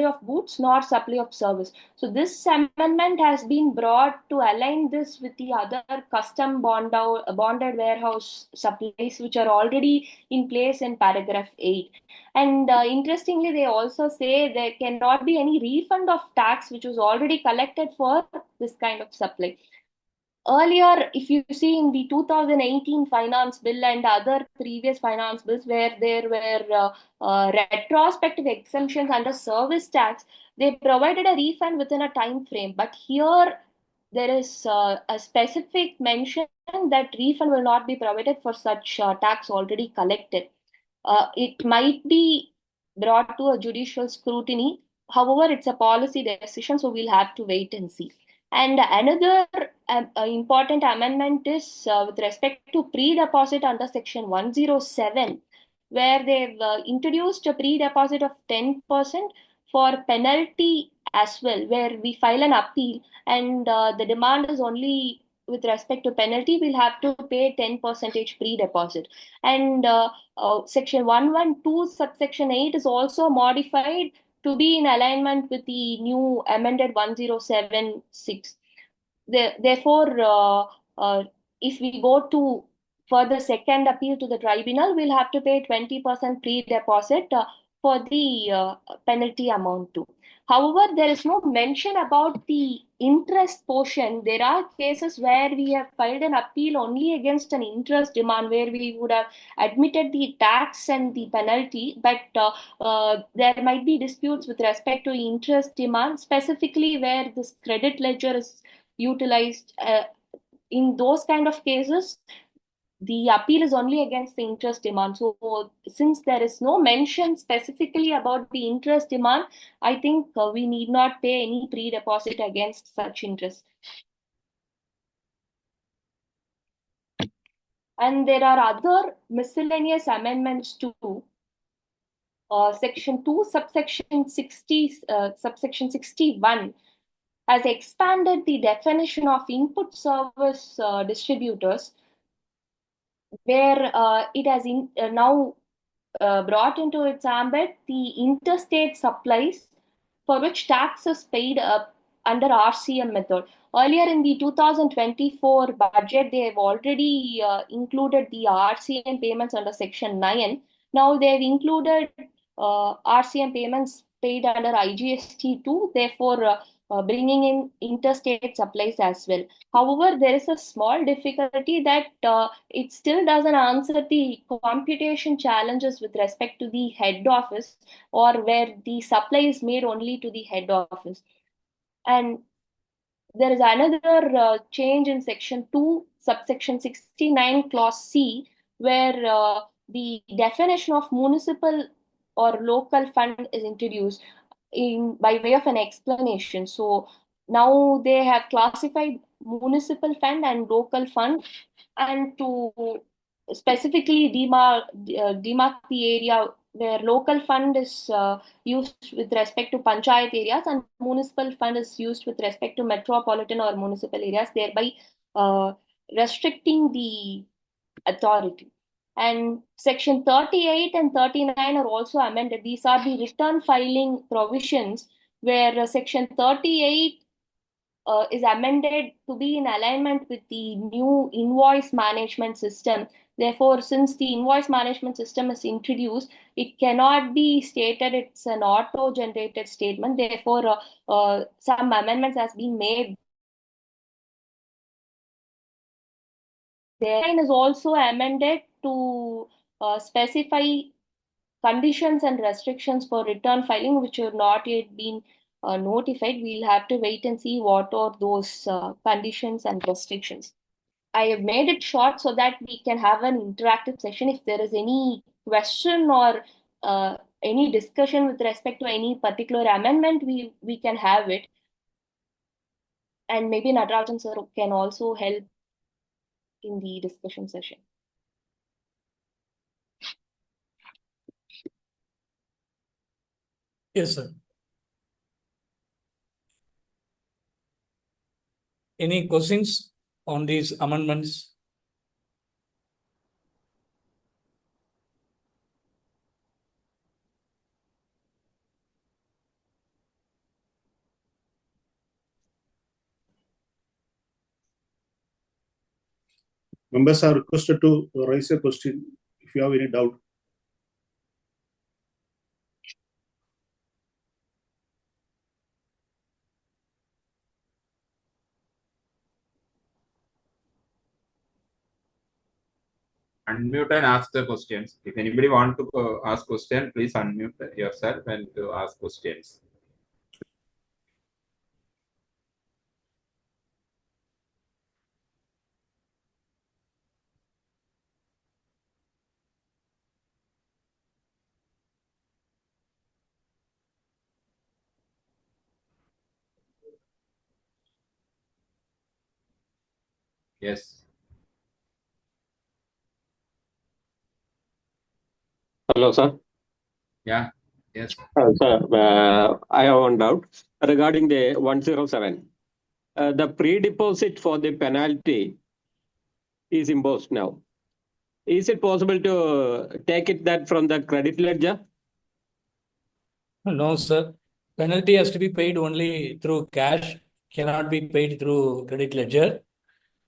of goods nor supply of service. So this amendment has been brought to align this with the other custom bonded warehouse supplies which are already in place in paragraph 8. And interestingly, they also say there cannot be any refund of tax which was already collected for this kind of supply. Earlier, if you see in the 2018 finance bill and other previous finance bills where there were retrospective exemptions under service tax, they provided a refund within a time frame. But here, there is a specific mention that refund will not be provided for such tax already collected. It might be brought to a judicial scrutiny. However, it's a policy decision, so we'll have to wait and see. And another important amendment is with respect to pre-deposit under Section 107, where they've introduced a pre-deposit of 10% for penalty as well, where we file an appeal and the demand is only with respect to penalty, we'll have to pay 10% pre-deposit. And Section 112, subsection 8 is also modified to be in alignment with the new amended 1076. Therefore, if we go to for the second appeal to the tribunal, we'll have to pay 20% pre-deposit for the penalty amount too. However, there is no mention about the interest portion. There are cases where we have filed an appeal only against an interest demand where we would have admitted the tax and the penalty, but there might be disputes with respect to interest demand, specifically where this credit ledger is utilized. In those kind of cases, the appeal is only against the interest demand. So since there is no mention specifically about the interest demand, I think we need not pay any pre-deposit against such interest. And there are other miscellaneous amendments too. Section 2, subsection 61 has expanded the definition of input service distributors, where it has now brought into its ambit the interstate supplies for which tax is paid under RCM method. Earlier in the 2024 budget, they have already included the RCM payments under Section 9. Now they have included RCM payments paid under IGST 2, therefore bringing in interstate supplies as well. However, there is a small difficulty that it still doesn't answer the computation challenges with respect to the head office or where the supply is made only to the head office. And there is another change in Section 2, subsection 69, clause C, where the definition of municipal or local fund is introduced by way of an explanation. So now they have classified municipal fund and local fund, and to specifically demark the area where local fund is used with respect to panchayat areas and municipal fund is used with respect to metropolitan or municipal areas, thereby restricting the authority. And Section 38 and 39 are also amended. These are the return filing provisions, where Section 38 is amended to be in alignment with the new invoice management system. Therefore, since the invoice management system is introduced, it cannot be stated it's an auto-generated statement. Therefore, some amendments has been made. The line is also amended to specify conditions and restrictions for return filing, which have not yet been notified. We'll have to wait and see what are those conditions and restrictions. I have made it short so that we can have an interactive session. If there is any question or any discussion with respect to any particular amendment, we can have it. And maybe Natarajan sir can also help in the discussion session. Yes, sir. Any questions on these amendments? Members are requested to raise a question if you have any doubt. Unmute and ask the questions. If anybody want to ask question, please unmute yourself and to ask questions. Yes. Hello, sir. Yeah. Yes. Sir, I have one doubt regarding the 107. The pre-deposit for the penalty is imposed now. Is it possible to take it that from the credit ledger? No, sir. Penalty has to be paid only through cash, cannot be paid through credit ledger.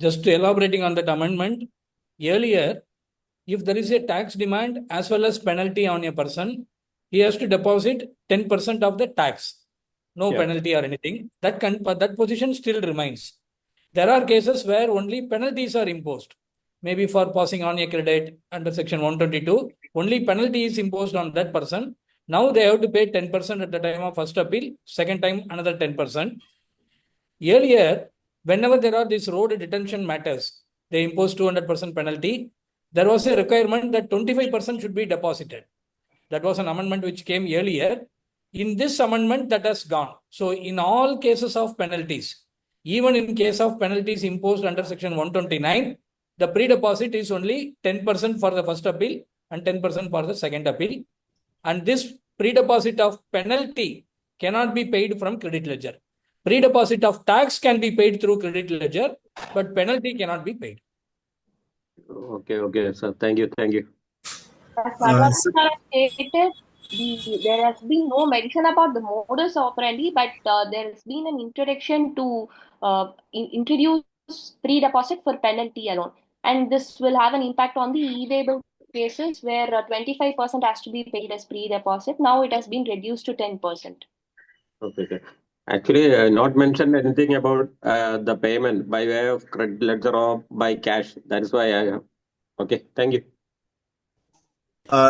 Just elaborating on that amendment, earlier, if there is a tax demand as well as penalty on a person, he has to deposit 10% of the tax. No penalty or anything. That position still remains. There are cases where only penalties are imposed. Maybe for passing on a credit under section 122, only penalty is imposed on that person. Now they have to pay 10% at the time of first appeal, second time another 10%. Earlier, whenever there are these road detention matters, they impose 200% penalty. There was a requirement that 25% should be deposited. That was an amendment which came earlier. In this amendment, that has gone. So in all cases of penalties, even in case of penalties imposed under section 129, the pre-deposit is only 10% for the first appeal and 10% for the second appeal. And this pre-deposit of penalty cannot be paid from credit ledger. Pre-deposit of tax can be paid through credit ledger, but penalty cannot be paid. Okay, sir. Thank you. As Natarajan sir has stated, there has been no mention about the modus operandi, but there has been an introduction to introduce pre-deposit for penalty alone. And this will have an impact on the e-waiver cases where 25% has to be paid as pre-deposit. Now it has been reduced to 10%. Okay. Actually, not mentioned anything about the payment by way of credit ledger or by cash. That is why I have. Okay, thank you.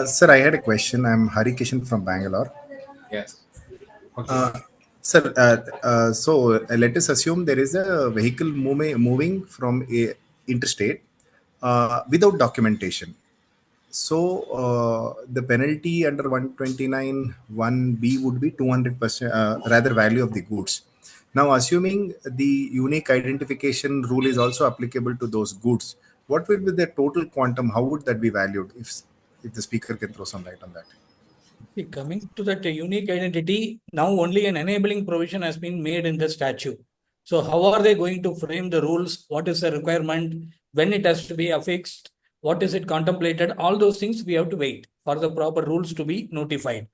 Sir, I had a question. I'm Hari Kishan from Bangalore. Yes. Okay. Sir, so let us assume there is a vehicle moving from a interstate without documentation. So the penalty under 129 1B would be 200% rather value of the goods. Now, assuming the unique identification rule is also applicable to those goods, what will be the total quantum? How would that be valued? If the speaker can throw some light on that. Coming to that unique identity, now only an enabling provision has been made in the statute. So how are they going to frame the rules? What is the requirement? When it has to be affixed? What is it contemplated? All those things we have to wait for the proper rules to be notified.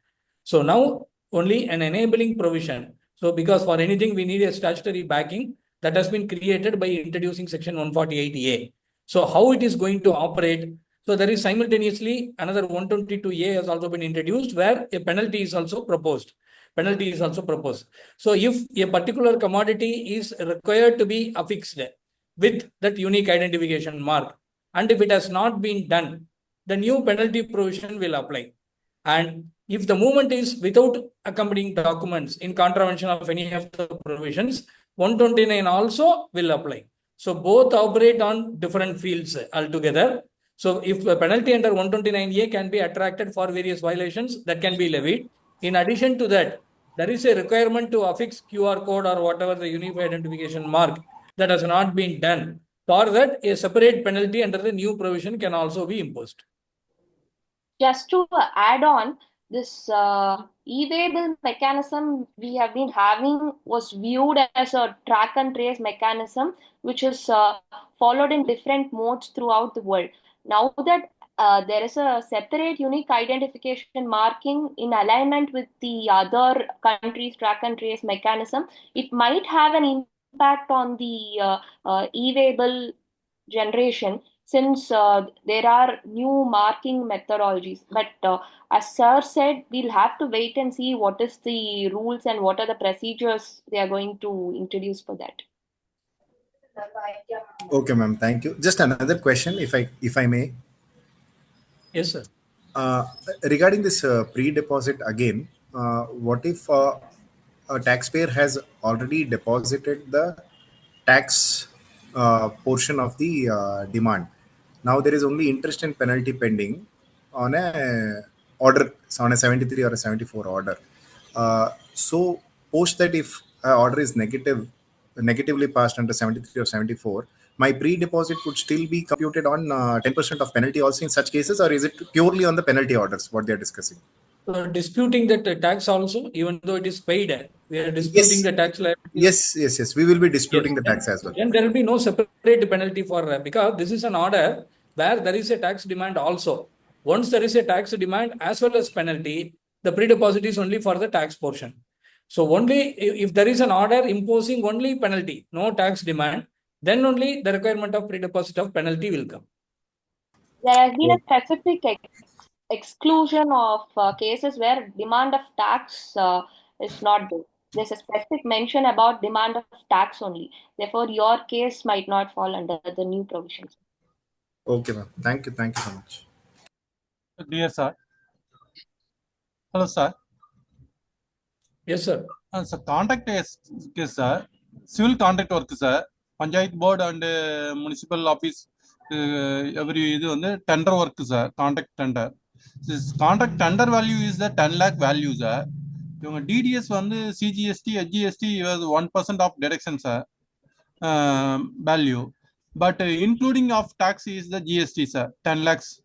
So now only an enabling provision. So because for anything we need a statutory backing that has been created by introducing section 148A. So how it is going to operate? So there is simultaneously another 122A has also been introduced where a penalty is also proposed. So if a particular commodity is required to be affixed with that unique identification mark, and if it has not been done, the new penalty provision will apply. And if the movement is without accompanying documents in contravention of any of the provisions, 129 also will apply. So both operate on different fields altogether. So if a penalty under 129A can be attracted for various violations, that can be levied. In addition to that, there is a requirement to affix QR code or whatever the unique identification mark that has not been done. For that, a separate penalty under the new provision can also be imposed. Just to add on, this e-waybill mechanism we have been having was viewed as a track and trace mechanism, which is followed in different modes throughout the world. Now that there is a separate unique identification marking in alignment with the other countries' track and trace mechanism, it might have an impact on the e-waybill generation, since there are new marking methodologies. But as Sir said, we'll have to wait and see what is the rules and what are the procedures they are going to introduce for that. Okay, ma'am. Thank you. Just another question, if I may. Yes, sir. Regarding this pre-deposit again, what if a taxpayer has already deposited the tax portion of the demand? Now there is only interest and penalty pending on a order, on a 73 or a 74 order. So post that, if a order is negatively passed under 73 or 74, my pre-deposit would still be computed on 10% of penalty also in such cases, or is it purely on the penalty orders what they are discussing? Disputing that tax also, even though it is paid, we are disputing the tax liability. Yes. We will be disputing the tax as well. Then there will be no separate penalty for because this is an order where there is a tax demand also. Once there is a tax demand as well as penalty, the pre-deposit is only for the tax portion. So only if there is an order imposing only penalty, no tax demand, then only the requirement of pre-deposit of penalty will come. There has been a specific exclusion of cases where demand of tax is not there. There's a specific mention about demand of tax only. Therefore, your case might not fall under the new provisions. Okay, ma'am. Thank you so much. Dear sir. Hello, sir. Yes, sir. So contract is sir, civil contract work, sir. Panchayat board and municipal office, every tender work, sir. Contract tender. This contract tender value is the 10 lakh value, sir. DDS CGST, HGST was 1% of deduction, sir. Value, but including of tax is the GST, sir. 10 lakhs.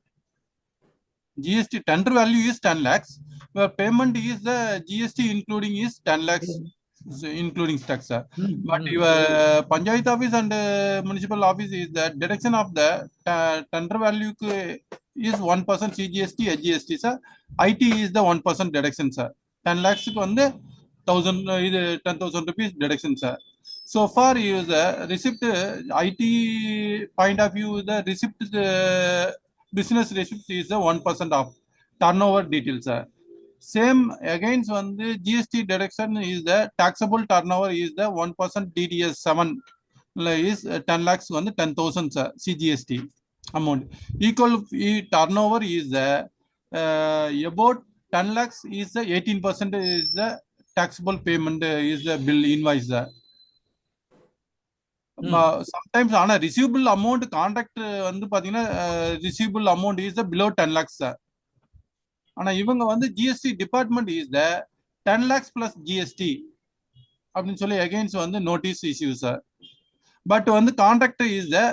GST tender value is 10 lakhs. Where payment is the GST including is 10 lakhs, including tax, sir. But your Panchayat office and municipal office is the deduction of the tender value is 1% CGST, HGST, sir. IT is the 1% deduction, sir. 10 lakhs on the 10,000 rupees deduction, sir. So far, use the receipt IT point of view, the receipt business receipt is the 1% of turnover details, sir. Same against on the GST deduction is the taxable turnover is the 1% DDS 7 is 10 lakhs on the 10,000 CGST amount. Equal turnover is the about 10 lakhs is the 18% is the taxable payment is the bill invoice. Sometimes on a receivable amount contract receivable amount is the below 10 lakhs. ஆனா இவங்க GST department is the 10 lakhs plus GST அப்படின்னு சொல்லி against notice issues, sir. But contract is the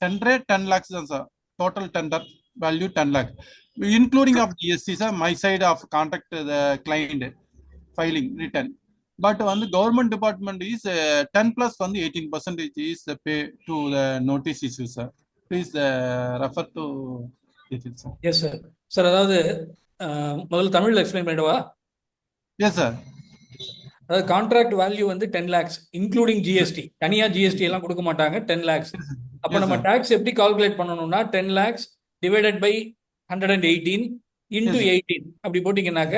tender 10 lakhs தான், sir. Total tender value 10 lakhs including of GST, sir. My side of contract the client filing written. But the government department is 10 plus 18% is the pay to the notice issues, sir. Please refer to it, sir. Yes, sir. Sir, அதாவது முதல்ல தமிழ்ல explain பண்ணிடுவா? Yes, sir. அதாவது contract value 10 lakhs including GST. தனியா GST எல்லாம் கொடுக்க மாட்டாங்க. 10 lakhs. அப்ப நம்ம டாக்ஸ் எப்படி கால்குலேட் பண்ணணும்னா 10 lakhs டிவைடட் பை 118 இன்டூ 18 அப்படி போட்டீங்கன்னாக்க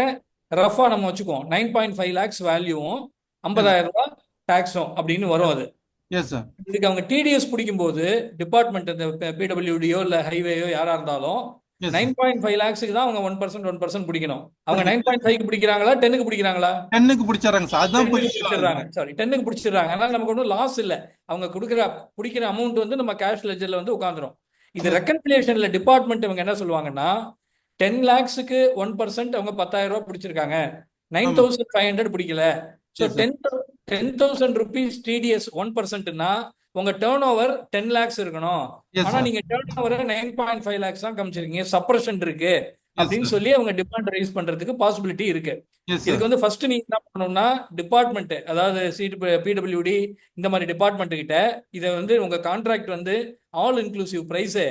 ரஃபா நம்ம வச்சுக்குவோம் 9.5 lakhs வேல்யூவும் 50,000 ரூபாய் டாக்ஸும் அப்படின்னு வரும். அது இதுக்கு அவங்க டிடிஎஸ் பிடிக்கும் போது டிபார்ட்மெண்ட் இந்த பிடபிள்யூடியோ இல்ல ஹைவேயோ யாரா இருந்தாலும் 9.5 lakhsக்கு தான் அவங்க 1% பிடிக்கணும். அவங்க 9.5க்கு பிடிக்கிறாங்களா 10க்கு பிடிக்கிறாங்களா? 10க்கு பிடிச்சறாங்க சார். அதான் பிடிச்சிடுறாங்க. சாரி 10க்கு பிடிச்சிடுறாங்க. அதனால நமக்கு ஒன்றும் லாஸ் இல்ல. அவங்க பிடிக்கிற அமௌண்ட் நம்ம கேஷ் லெட்ஜர்ல உட்காந்துரும். இது ரெக்கன்சிலியேஷன்ல டிபார்ட்மெண்ட் இவங்க என்ன சொல்லுவாங்கன்னா 10 lakhsக்கு 1% அவங்க 10,000 ரூபாய் பிடிச்சிருக்காங்க. 9,500 பிடிக்கல. So Yes, sir. 10,000 rupees TDS 1%னா உங்க டேர்ன் ஓவர் 10 lakhs இருக்கணும். Yes, ஆனா sir. நீங்க டேர்ன் ஓவர் 9.5 lakhs தான் காமிச்சிருக்கீங்க, சப்ரஷன் இருக்கு Yes, அப்படின்னு sir. சொல்லி அவங்க டிமாண்ட் ரைஸ் பண்றதுக்கு பாசிபிலிட்டி இருக்கு. Yes, sir. இதுக்கு வந்து ஃபர்ஸ்ட் நீங்க என்ன பண்ணணும்னா டிபார்ட்மெண்ட், அதாவது PWD இந்த மாதிரி டிபார்ட்மெண்ட் கிட்ட இதை வந்து உங்க கான்ட்ராக்ட் வந்து ஆல் இன்க்ளூசிவ் பிரைஸ்,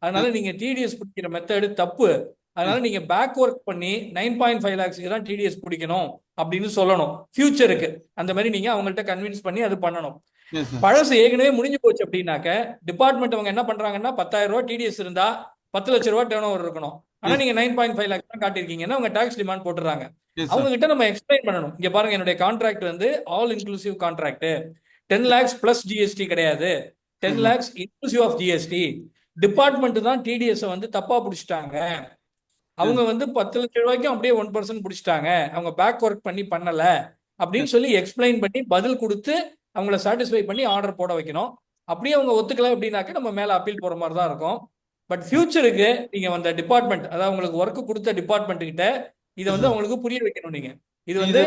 அதனால நீங்க டிடிஎஸ் பிடிக்கிற மெத்தடு தப்பு, அதனால நீங்க பேக் ஒர்க் பண்ணி 9.5 lakhs தான் டிடிஎஸ் பிடிக்கணும் அப்படின்னு சொல்லணும் ஃபியூச்சருக்கு. அந்த மாதிரி நீங்க அவங்கள்ட்ட கன்வின்ஸ் பண்ணி அது பண்ணணும். Yes, sir. பழசு ஏற்கனவே முடிஞ்சு போச்சு அப்படின்னாக்க டிபார்ட்மெண்ட் அவங்க என்ன பண்றாங்கன்னா 10,000 ரூபாய் டிடிஎஸ் இருந்தா 10 லட்சம் ரூபாய் டேர்ன் ஓவர் இருக்கணும். ஆனா Yes. நீங்க 9.5 lakhs தான் காட்டியிருக்கீங்கன்னா அவங்க டாக்ஸ் டிமாண்ட் போட்டுறாங்க. Yes, அவங்க sir. கிட்ட நம்ம எக்ஸ்பிளைன் பண்ணணும், இங்க பாருங்க என்னுடைய கான்ட்ராக்ட் வந்து all inclusive contract, 10 lakhs plus GST கிடையாது, 10 lakhs inclusive of GST. Department தான் டிடிஎஸ் வந்து தப்பா பிடிச்சிட்டாங்க. அவங்க வந்து 10 லட்சம் ரூபாய்க்கும் அப்படியே 1% பிடிச்சிட்டாங்க, அவங்க பேக் ஒர்க் பண்ணி பண்ணல அப்படின்னு சொல்லி எக்ஸ்பிளைன் பண்ணி பதில் கொடுத்து அவங்கள சாட்டிஸ்ஃபை பண்ணி ஆர்டர் போட வைக்கணும். அப்படியே அவங்க ஒத்துக்கல அப்படின்னாக்க நம்ம மேல அப்பீல் போற மாதிரி தான் இருக்கும். பட் ஃபியூச்சருக்கு நீங்க அந்த டிபார்ட்மெண்ட், அதாவது உங்களுக்கு ஒர்க் கொடுத்த டிபார்ட்மெண்ட் கிட்ட இதை வந்து அவங்களுக்கு புரிய வைக்கணும். நீங்க இது வந்து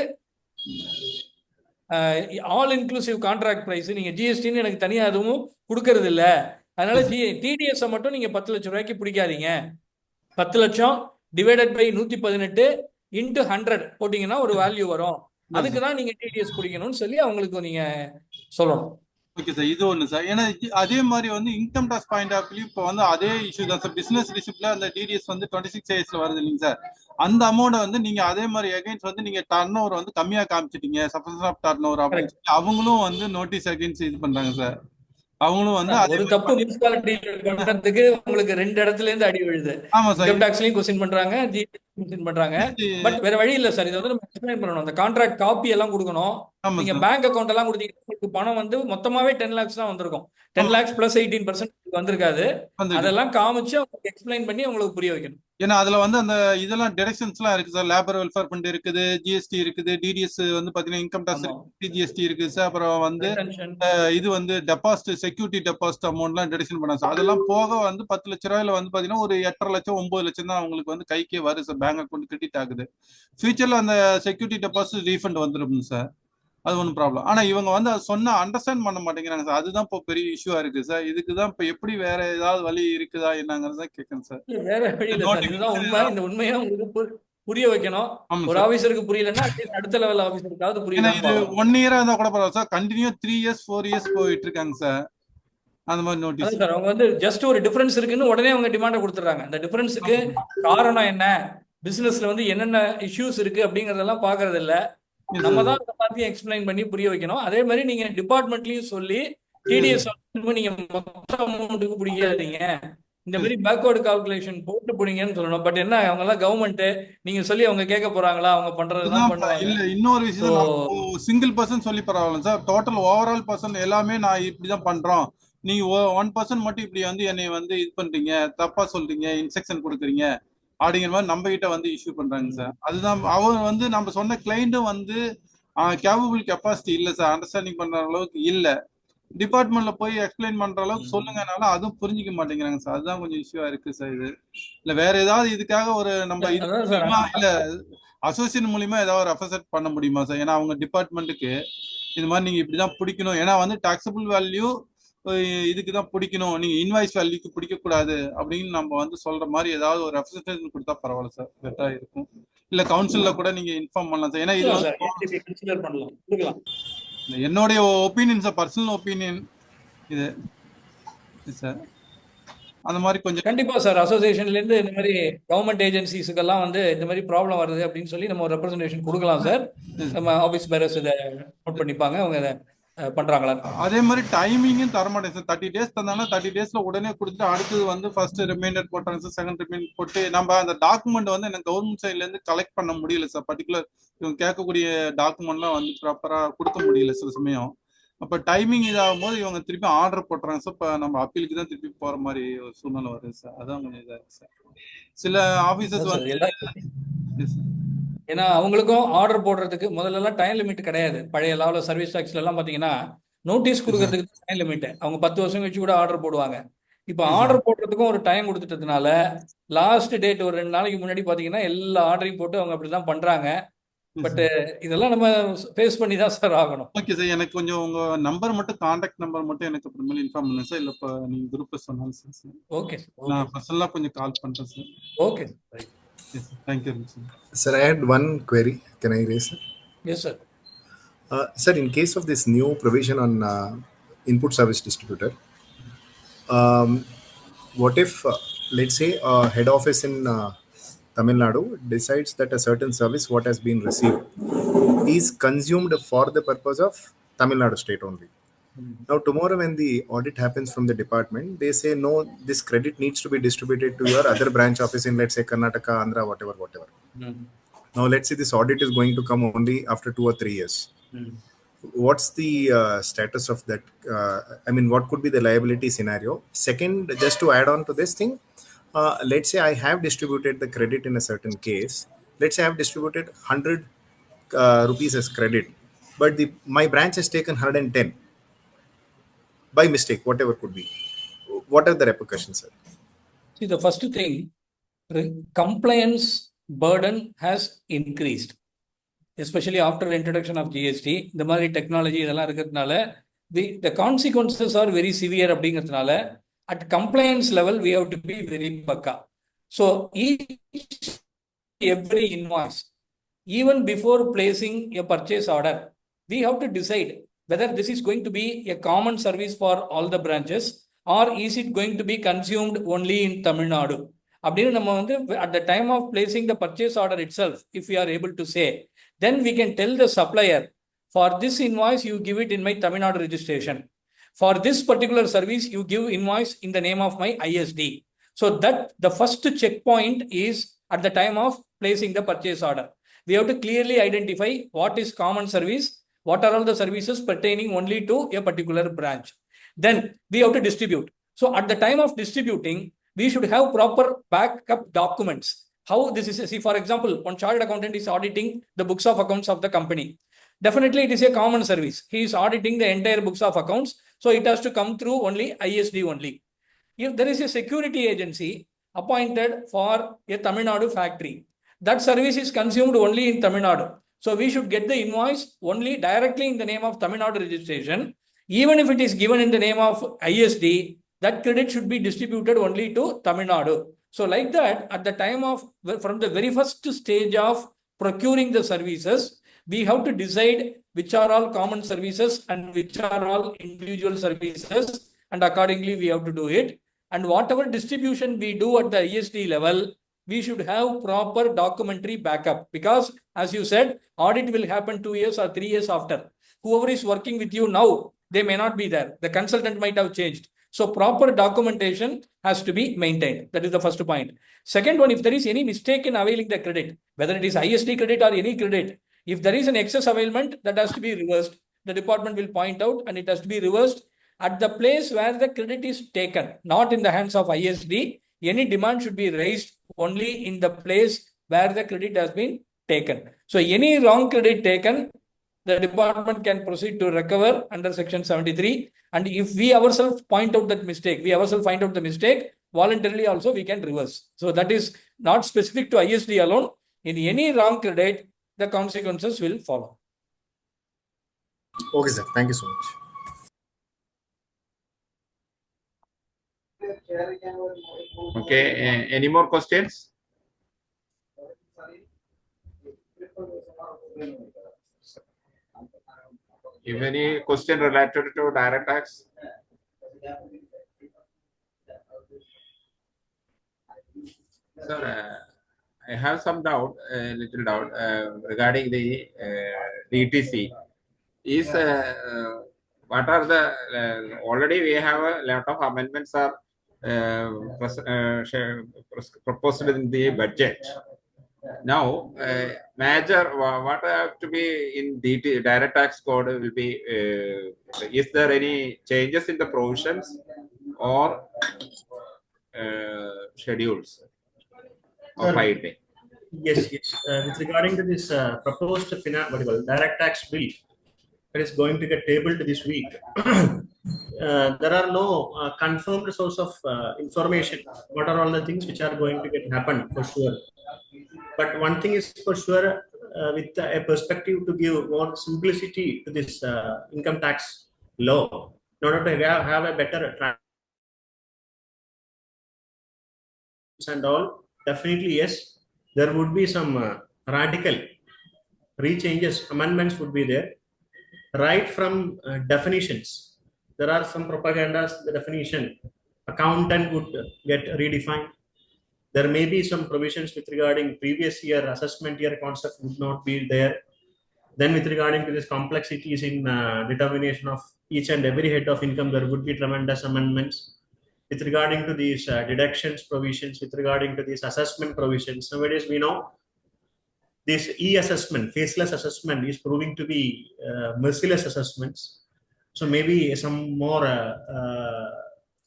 ஆல் இன்க்ளூசிவ் கான்ட்ராக்ட் பிரைஸ், நீங்க ஜிஎஸ்டின்னு எனக்கு தனியா எதுவும் கொடுக்கறது இல்ல, அதனால டிடிஎஸ் மட்டும் நீங்க 10 லட்சம் ரூபாய்க்கு பிடிக்காதீங்க, 10 லட்சம் டிவைடட் பை 118 இன்டு 100 போட்டீங்கன்னா ஒரு வேல்யூ வரும், அதுக்கு தான் நீங்க டிடிஎஸ் பிடிக்கணும்னு சொல்லி அவங்களுக்கு நீங்க சொல்லணும். ஓகே சார், இது ஒன்று சார். ஏன்னா அதே மாதிரி வந்து income tax point of view இப்போ வந்து அதே இஷ்யூ தான் சார். பிசினஸ் ரிசிப்ட்ல அந்த டிடிஎஸ் வந்து 26 ASல வருது இல்லைங்க சார். அந்த அமௌண்ட் வந்து நீங்க அதே மாதிரி அகைன்ஸ் வந்து நீங்க டர்ன் ஓவர் வந்து கம்மியா காமிச்சிட்டீங்க, சப்ரஷன் ஆஃப் டர்ன் ஓவர் அப்படின்னு சொல்லி அவங்களும் வந்து நோட்டீஸ் அகைன்ஸ் இது பண்றாங்க சார். அவங்களும் வந்து ஒரு தப்பு முனிசிபாலிட்டி பண்றதுக்கு உங்களுக்கு 2 இடத்துல இருந்து அடி விழுது. ஆமா சார், இன்கம் டாக்ஸ்லயும் கொஸ்டின் பண்றாங்க, ஜிஎஸ்டி கொஸ்டின் பண்றாங்க. பட் வேற வழி இல்ல சார், இதை வந்து நம்ம எக்ஸ்பிளைன் பண்ணணும். அந்த கான்ட்ராக்ட் காப்பி எல்லாம் கொடுக்கணும். நீங்க பேங்க் அக்கௌண்ட் எல்லாம் கொடுத்தீங்கன்னா உங்களுக்கு பணம் வந்து மொத்தமாவே 10 lakhs தான் வந்திருக்கும். 10 lakhs பிளஸ் 18% வந்திருக்காது. அதெல்லாம் காமிச்சு அவங்களுக்கு எக்ஸ்பிளைன் பண்ணி அவங்களுக்கு புரிய வைக்கணும். ஏன்னா அதுல வந்து அந்த இதெல்லாம் டிடக்ஷன்ஸ் எல்லாம் இருக்கு சார். லேபர் வெல்ஃபேர் ஃபண்ட் இருக்குது, ஜிஎஸ்டி இருக்குது, டிடிஎஸ் வந்து பாத்தீங்கன்னா இன்கம் டாக்ஸ் ஜிஎஸ்டி இருக்கு சார். அப்புறம் வந்து இது வந்து டெபாசிட், செக்யூரிட்டி டெபாசிட் அமௌண்ட் எல்லாம் டிடக்ஷன் பண்ணாங்க சார். அதெல்லாம் போக வந்து 10 லட்ச ரூபாயில வந்து பாத்தீங்கன்னா ஒரு 8.5 லட்சம் 9 லட்சம் தான் அவங்களுக்கு வந்து கைக்கே வருது சார், பேங்க் அக்கௌண்ட் கிரெடிட் ஆகுது. ஃபியூச்சர்ல அந்த செக்யூரிட்டி டெபாசிட் ரீஃபண்ட் வந்துடும் சார், அது ஒன்றும் ப்ராப்ளம். ஆனா இவங்க வந்து அதை சொன்னா அண்டர்ஸ்டாண்ட் பண்ண மாட்டேங்கிறாங்க சார். அதுதான் இப்போ பெரிய இஷ்யூவா இருக்கு சார். இதுக்கு தான் இப்போ எப்படி வேற ஏதாவது வழி இருக்குதா என்னங்கிறத கேட்கணும் சார். வேற வழி இல்ல சார், இதுதான் உண்மை. இந்த உண்மையை உங்களுக்கு புரிய வைக்கணும். ஒரு ஆபீசருக்கு புரியலன்னா அடுத்த லெவல் ஆபீசருக்காவது புரியல. இது 1 year இருந்தா கூட பரவாயில்ல சார், கண்டினியூ 3 years 4 years போயிட்டு இருக்காங்க சார். அந்த மாதிரி நோட்டீஸ் சார் அவங்க வந்து ஜஸ்ட் ஒரு டிஃபரன்ஸ் இருக்குன்னு உடனே அவங்க டிமாண்டை கொடுத்துறாங்க. அந்த டிஃபரன்ஸுக்கு காரணம் என்ன, பிசினஸ்ல வந்து என்னென்ன இஷ்யூஸ் இருக்கு அப்படிங்கறதெல்லாம் பாக்குறது இல்ல. நம்ம தான் அதை பார்த்து எக்ஸ்பிளைன் பண்ணி புரிய வைக்கணும். அதே மாதிரி நீங்க டிபார்ட்மெண்ட்லயும் சொல்லி டிடிஎஸ் நீங்க மொத்த அமௌண்ட்டுக்கு பிடிக்காதீங்க, இந்த மாதிரி பேக்வர்டு கால்குலேஷன் போட்டு போனீங்கன்னு சொல்லணும். பட் என்ன அவங்க எல்லாம் கவர்மெண்ட், நீங்க சொல்லி அவங்க கேட்க போறாங்களா, அவங்க பண்றதுதான் பண்ணுவாங்க. இல்ல இன்னொரு விஷயம், சிங்கிள் பர்சன் சொல்லி பரவாயில்ல சார், டோட்டல் ஓவரால் பர்சன் எல்லாமே நான் இப்படிதான் பண்றோம், நீங்க 1% மட்டும் இப்படி வந்து என்னை வந்து இது பண்றீங்க, தப்பா சொல்றீங்க, இன்ஸ்ட்ரக்ஷன் கொடுக்குறீங்க அப்படிங்கிற மாதிரி நம்ம கிட்ட வந்து இஷ்யூ பண்றாங்க சார். அதுதான் அவர் வந்து நம்ம சொன்ன கிளைண்ட்டும் வந்து கேபபிள் கெப்பாசிட்டி இல்ல சார், அண்டர்ஸ்டாண்டிங் பண்ற அளவுக்கு இல்ல. டிபார்ட்மெண்ட்ல போய் எக்ஸ்பிளைன் பண்ற அளவுக்கு சொல்லுங்கனால அதுவும் புரிஞ்சுக்க மாட்டேங்கிறாங்க சார். அதுதான் கொஞ்சம் இஷ்யூவா இருக்கு சார். இது இல்ல வேற ஏதாவது இதுக்காக ஒரு நம்ம இல்ல அசோசியேஷன் மூலியமா ஏதாவது ஒரு ரெஃபர் பண்ண முடியுமா சார்? ஏன்னா அவங்க டிபார்ட்மெண்ட்டுக்கு இது மாதிரி நீங்க இப்படிதான் பிடிக்கணும், ஏன்னா வந்து டாக்ஸபிள் வேல்யூ இதுக்கு தான் பிடிக்கணும், நீங்க இன்வாய்ஸ் வேல்யூக்கு பிடிக்க கூடாது அப்படின்னு நம்ம வந்து சொல்ற மாதிரி ஏதாவது ஒரு ரெப்ரசன்டேஷன் கொடுத்தா பரவாயில்ல சார், பெட்டரா இருக்கும். இல்ல கவுன்சில்ல கூட நீங்க இன்ஃபார்ம் பண்ணலாம் சார். ஏன்னா இது என்னுடைய ஒப்பீனியன் சார், பர்சனல் ஒப்பீனியன் இது சார். அந்த மாதிரி கொஞ்சம் கண்டிப்பா சார், அசோசியேஷன்ல இருந்து இந்த மாதிரி கவர்மெண்ட் ஏஜென்சிஸ்க்கெல்லாம் வந்து இந்த மாதிரி ப்ராப்ளம் வருது அப்படின்னு சொல்லி நம்ம ஒரு ரெப்ரசன்டேஷன் கொடுக்கலாம் சார். நம்ம ஆபீஸ் பேரர்ஸ் இதை நோட் பண்ணிப்பாங்க, அவங்க இதை பண்றாங்களா. அதே மாதிரி டைமிங்கும் தர மாட்டேங்க சார். 30 days தந்தாங்கன்னா 30 daysல உடனே கொடுத்துட்டு அடுத்தது வந்து ஃபர்ஸ்ட் ரிமைண்டர் போட்டாங்க சார், செகண்ட் ரிமைண்டர் போட்டு நம்ம அந்த டாக்குமெண்ட் வந்து எனக்கு கவர்மெண்ட் சைட்ல இருந்து கலெக்ட் பண்ண முடியல சார். பர்டிகுலர் இவங்க கேட்கக்கூடிய டாக்குமெண்ட்லாம் வந்து ப்ராப்பரா கொடுக்க முடியல சில சமயம். அப்ப டைமிங் இதாகும் போது இவங்க திருப்பி ஆர்டர் போட்டுறாங்க சார். இப்போ நம்ம அப்பீலுக்கு தான் திருப்பி போற மாதிரி ஒரு சூழ்நிலை வருது சார். அதான் கொஞ்சம் இதா இருக்கு சார். சில ஆபீசர்ஸ் வந்து ஏன்னா அவங்களுக்கும் ஆர்டர் போடுறதுக்கு முதல்ல எல்லாம் டைம் லிமிட் கிடையாது. பழைய லாவில் சர்வீஸ் டாக்ஸ்ல எல்லாம் பாத்தீங்கன்னா நோட்டீஸ் கொடுக்கறதுக்கு டைம் லிமிட், அவங்க 10 வருஷம் கழிச்சு கூட ஆர்டர் போடுவாங்க. இப்போ ஆர்டர் போடுறதுக்கும் ஒரு டைம் கொடுத்துட்டதுனால லாஸ்ட் டேட் ஒரு 2 நாளைக்கு முன்னாடி பாத்தீங்கன்னா எல்லா ஆர்டரையும் போட்டு அவங்க அப்படிதான் பண்றாங்க. பட் இதெல்லாம் நம்ம ஃபேஸ் பண்ணி தான் சார் ஆகணும். ஓகே சார், எனக்கு கொஞ்சம் உங்க நம்பர் மட்டும், கான்டாக்ட் நம்பர் மட்டும் எனக்கு அப்புறமேல இன்ஃபார்ம் பண்ணுங்க சார். இல்லை இப்போ நீங்க குரூப்ல சொன்னாலும் சார். Okay sir. நான் பர்சனலாக கொஞ்சம் கால் பண்றேன் sir. Okay sir. Yes, sir. Thank you, sir. Sir, I had one query. Can I raise it? Yes, sir. Sir, in case of this new provision on input service distributor, what if, let's say, head office in Tamil Nadu decides that a certain service what has been received is consumed for the purpose of Tamil Nadu state only. Now, tomorrow when the audit happens from the department, they say, no, this credit needs to be distributed to your other branch office in, let's say, Karnataka, Andhra, whatever. Now, let's say this audit is going to come only after 2 or 3 years. What's the status of that? I mean, what could be the liability scenario? Second, just to add on to this thing, let's say I have distributed the credit in a certain case. Let's say I have distributed 100 rupees as credit, but my branch has taken 110 by mistake, whatever could be. What are the repercussions, sir? See, the first thing, compliance burden has increased, especially after the introduction of GST. The மாதிரி technology இதெல்லாம் இருக்கிறதுனால the consequences are very severe அப்படிங்கிறதுனால at compliance level we have to be very pakka. So every invoice, even before placing a purchase order, we have to decide whether this is going to be a common service for all the branches or is it going to be consumed only in Tamil Nadu. அப்படின்னு நம்ம வந்து at the time of placing the purchase order itself, if we are able to say, then we can tell the supplier, for this invoice you give it in my Tamil Nadu registration. For this particular service you give invoice in the name of my ISD. So that the first checkpoint is at the time of placing the purchase order. We have to clearly identify what is common service, what are all the services pertaining only to a particular branch. Then we have to distribute. So at the time of distributing, we should have proper backup documents. How this is, see, for example, one chartered accountant is auditing the books of accounts of the company. Definitely it is a common service. He is auditing the entire books of accounts. So it has to come through only ISD only. If there is a security agency appointed for a Tamil Nadu factory, that service is consumed only in Tamil Nadu. So we should get the invoice only directly in the name of Tamil Nadu registration. Even if it is given in the name of ISD, that credit should be distributed only to Tamil Nadu. So like that, at the time of, from the very first stage of procuring the services, we have to decide which are all common services and which are all individual services, and accordingly we have to do it. And whatever distribution we do at the ISD level, we should have proper documentary backup, because as you said, audit will happen 2 years or 3 years after. Whoever is working with you now, they may not be there. The consultant might have changed. So proper documentation has to be maintained. That is the first point. Second one, if there is any mistake in availing the credit, whether it is ISD credit or any credit, if there is an excess availment, that has to be reversed. The department will point out and it has to be reversed at the place where the credit is taken, not in the hands of ISD. Any demand should be raised only in the place where the credit has been taken. So any wrong credit taken, the department can proceed to recover under section 73. And if we ourselves point out that mistake, we ourselves find out the mistake, voluntarily also we can reverse. So that is not specific to ISD alone. In any wrong credit, the consequences will follow. Okay, sir. Thank you so much. Okay, any more questions? If any question related to direct tax? Sir, I have some doubt, little doubt regarding the DTC. Is what are the already we have a lot of amendments are proposed in the budget. Now, major what have to be in DT direct tax code will be. Is there any changes in the provisions or schedules of filing? Yes. With regarding to this proposed direct tax bill that is going to get tabled this week, there are no confirmed source of information. What are all the things which are going to get happen for sure? But one thing is for sure, with a perspective to give more simplicity to this income tax law in order to have a better and all. Definitely, yes, there would be some radical rechanges, amendments would be there. Right from definitions, there are some propagandas, the definition, accountant would get redefined. There may be some provisions with regarding previous year assessment year concept would not be there. Then with regarding to this complexities in determination of each and every head of income, there would be tremendous amendments. With regarding to these deductions provisions, with regarding to these assessment provisions, nowadays we know this e-assessment, faceless assessment is proving to be merciless assessments. So maybe some more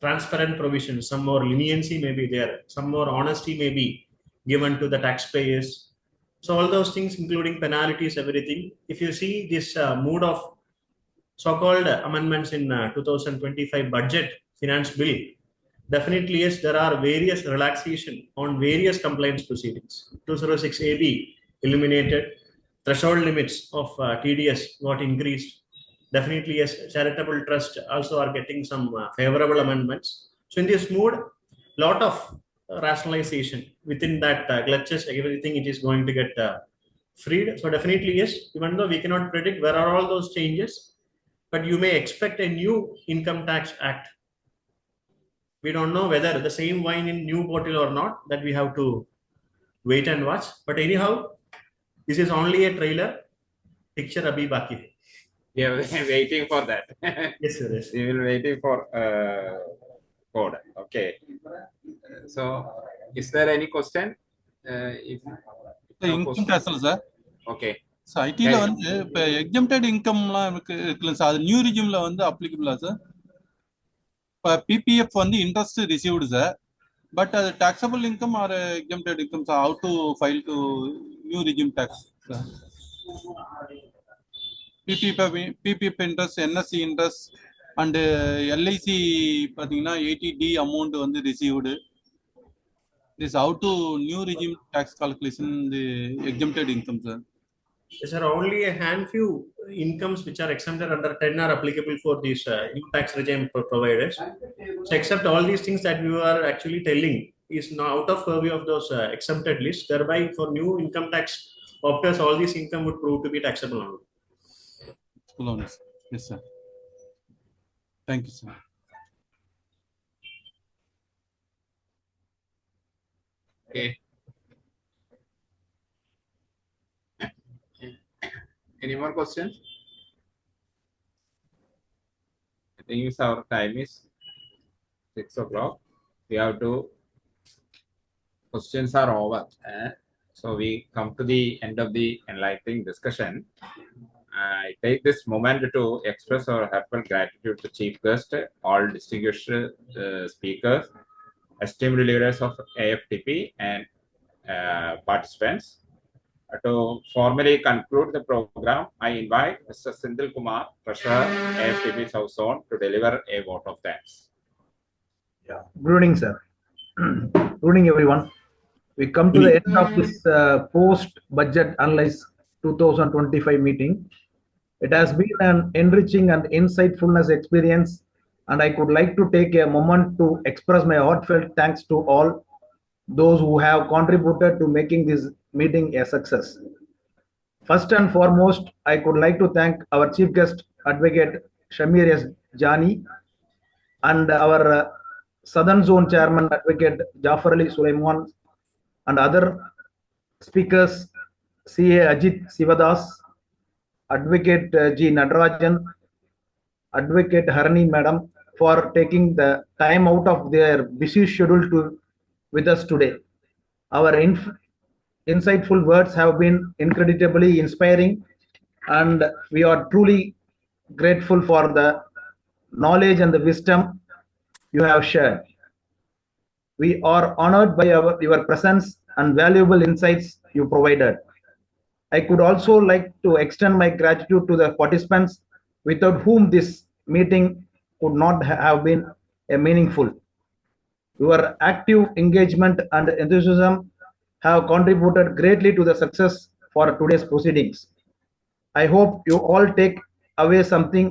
transparent provisions, some more leniency may be there, some more honesty may be given to the taxpayers. So all those things, including penalties, everything. If you see this mood of so-called amendments in 2025 budget finance bill, definitely yes, there are various relaxation on various compliance proceedings. 206 AB eliminated, threshold limits of TDS got increased. Definitely yes, charitable trust also are getting some favorable amendments. So in this mood, lot of rationalization within that glitches, everything it is going to get freed. So definitely yes, even though we cannot predict where are all those changes, but you may expect a new income tax act. We don't know whether the same wine in new bottle or not, that we have to wait and watch. But anyhow, this is only a trailer. Picture abhi baki hai. We are waiting for that. Yes, sir. Yes. We will waiting for code. Okay. So, is there any question? If The no income question. tax, sir. Okay. So IT-ல வந்து இப்போ exempted income-லாம் இருக்குல்ல sir, அது new regime-ல வந்து applicable-ஆ sir? இப்போ PPF வந்து interest received sir, but அது taxable income or exempted income, so how to file to new regime tax, sir? PPF interest, NSC interest, and LIC பார்த்தீங்கன்னா 80D amount வந்து received. This how to new regime tax calculation the exempted income, sir? There are only a handful incomes which are exempted under 10 are applicable for these income tax regime providers. So except all these things that we are actually telling is now out of purview of those exempted lists. Thereby, for new income tax opters, all this income would prove to be taxable. Yes, sir. Thank you, sir. Okay. Any more questions? I think our time is 6 o'clock. We have to. Questions are over. So we come to the end of the enlightening discussion. I take this moment to express our heartfelt gratitude to Chief Guest, all distinguished speakers, esteemed leaders of AIFTP, and participants. To formally conclude the program, I invite Mr. Sindhil Kumar, Treasurer, AIFTP South Zone, to deliver a vote of thanks. Yeah. Good evening, sir. Good evening, everyone. We come to the end of this post-budget analyze 2025 meeting. It has been an enriching and insightfulness experience, and I could like to take a moment to express my heartfelt thanks to all those who have contributed to making this meeting a success. First and foremost, I could like to thank our Chief Guest, Advocate Shamir S. Jani, and our Southern Zone Chairman, Advocate Jafar Ali Sulaiman, and other speakers, CA Ajit Sivadas, Advocate G. Nadarajan, Advocate Harani Madam, for taking the time out of their busy schedule to with us today. Our insightful words have been incredibly inspiring, and we are truly grateful for the knowledge and the wisdom you have shared. We are honored by your presence and valuable insights you provided. I could also like to extend my gratitude to the participants without whom this meeting could not have been meaningful. Your active engagement and enthusiasm have contributed greatly to the success for today's proceedings. I hope you all take away something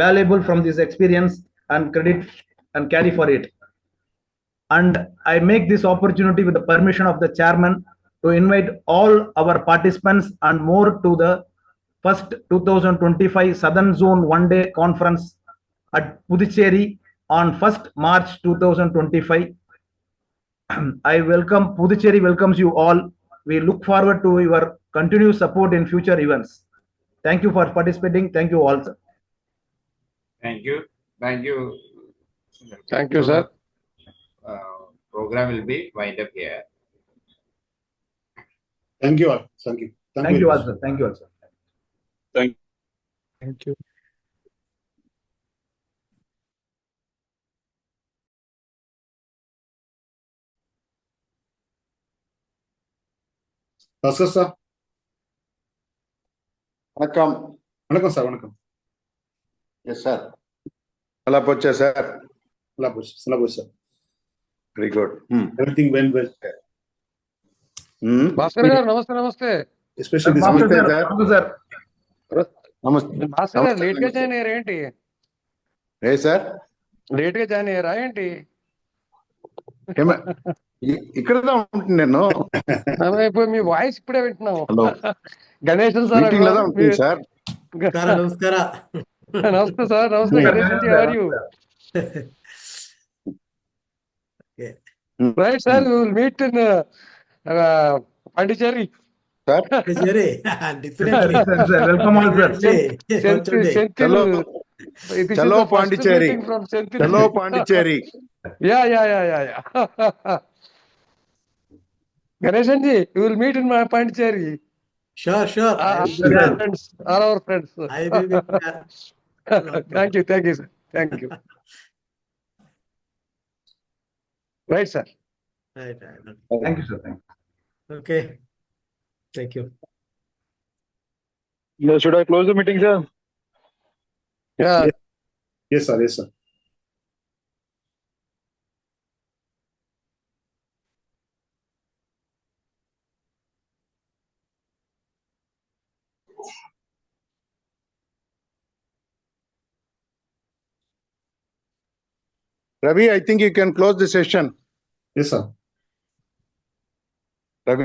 valuable from this experience and credit and carry for it. And I make this opportunity with the permission of the chairman to invite all our participants and more to the first 2025 Southern Zone One-Day Conference at Puducherry on 1st March 2025. I welcome, Puducherry welcomes you all. We look forward to your continued support in future events. Thank you for participating. Thank you all, sir. Thank you. Thank you. Thank you, sir. Program will be wind up here. Thank you all. Thank you. Thank you all, sir. Thank you all, sir. Thank Thank you. Bhaskar sir. வணக்கம். வணக்கம் sir. வணக்கம். Yes sir. நல்லா போச்சா sir? நல்லா போச்சு. நல்லா போச்சு sir. Very good. Everything went well. Bhaskar గారు నమస్తే నమస్తే. Especially this నమస్తే నమస్తే సార్. సార్. నమస్తే సార్. నమస్తే. భాస్కర్ గారు లేట్ గా జాయిన్ అయ్యారా ఏంటి? ఏ సార్? లేట్ గా జాయిన్ అయ్యారా ఏంటి? ఇక్కడదా ఉంటుంది నేను. ఇప్పుడు మీ వాయిస్ ఇప్పుడే వింటున్నాము. హలో. గణేశన్ సార్ మీటింగ్ లోదా ఉంటుంది సార్. నమస్తే సార్. నమస్తే Ganesan ji. How are you? Right, sir. We will meet in Pondicherry. Sir. Pondicherry. Definitely. Welcome all, sir. Chalo. Chalo Pondicherry. Chalo Pondicherry. Yeah. Ganeshan ji, we will meet in Pondicherry. Sure. All our friends. I will be there. Thank you, sir. Thank you. Right, sir. Right. Thank you, sir. Thank you. Okay. Thank you. Should I close the meeting, sir? Yeah. Yes, sir. Yes, sir. Ravi, I think you can close the session. Yes, sir. Ravi.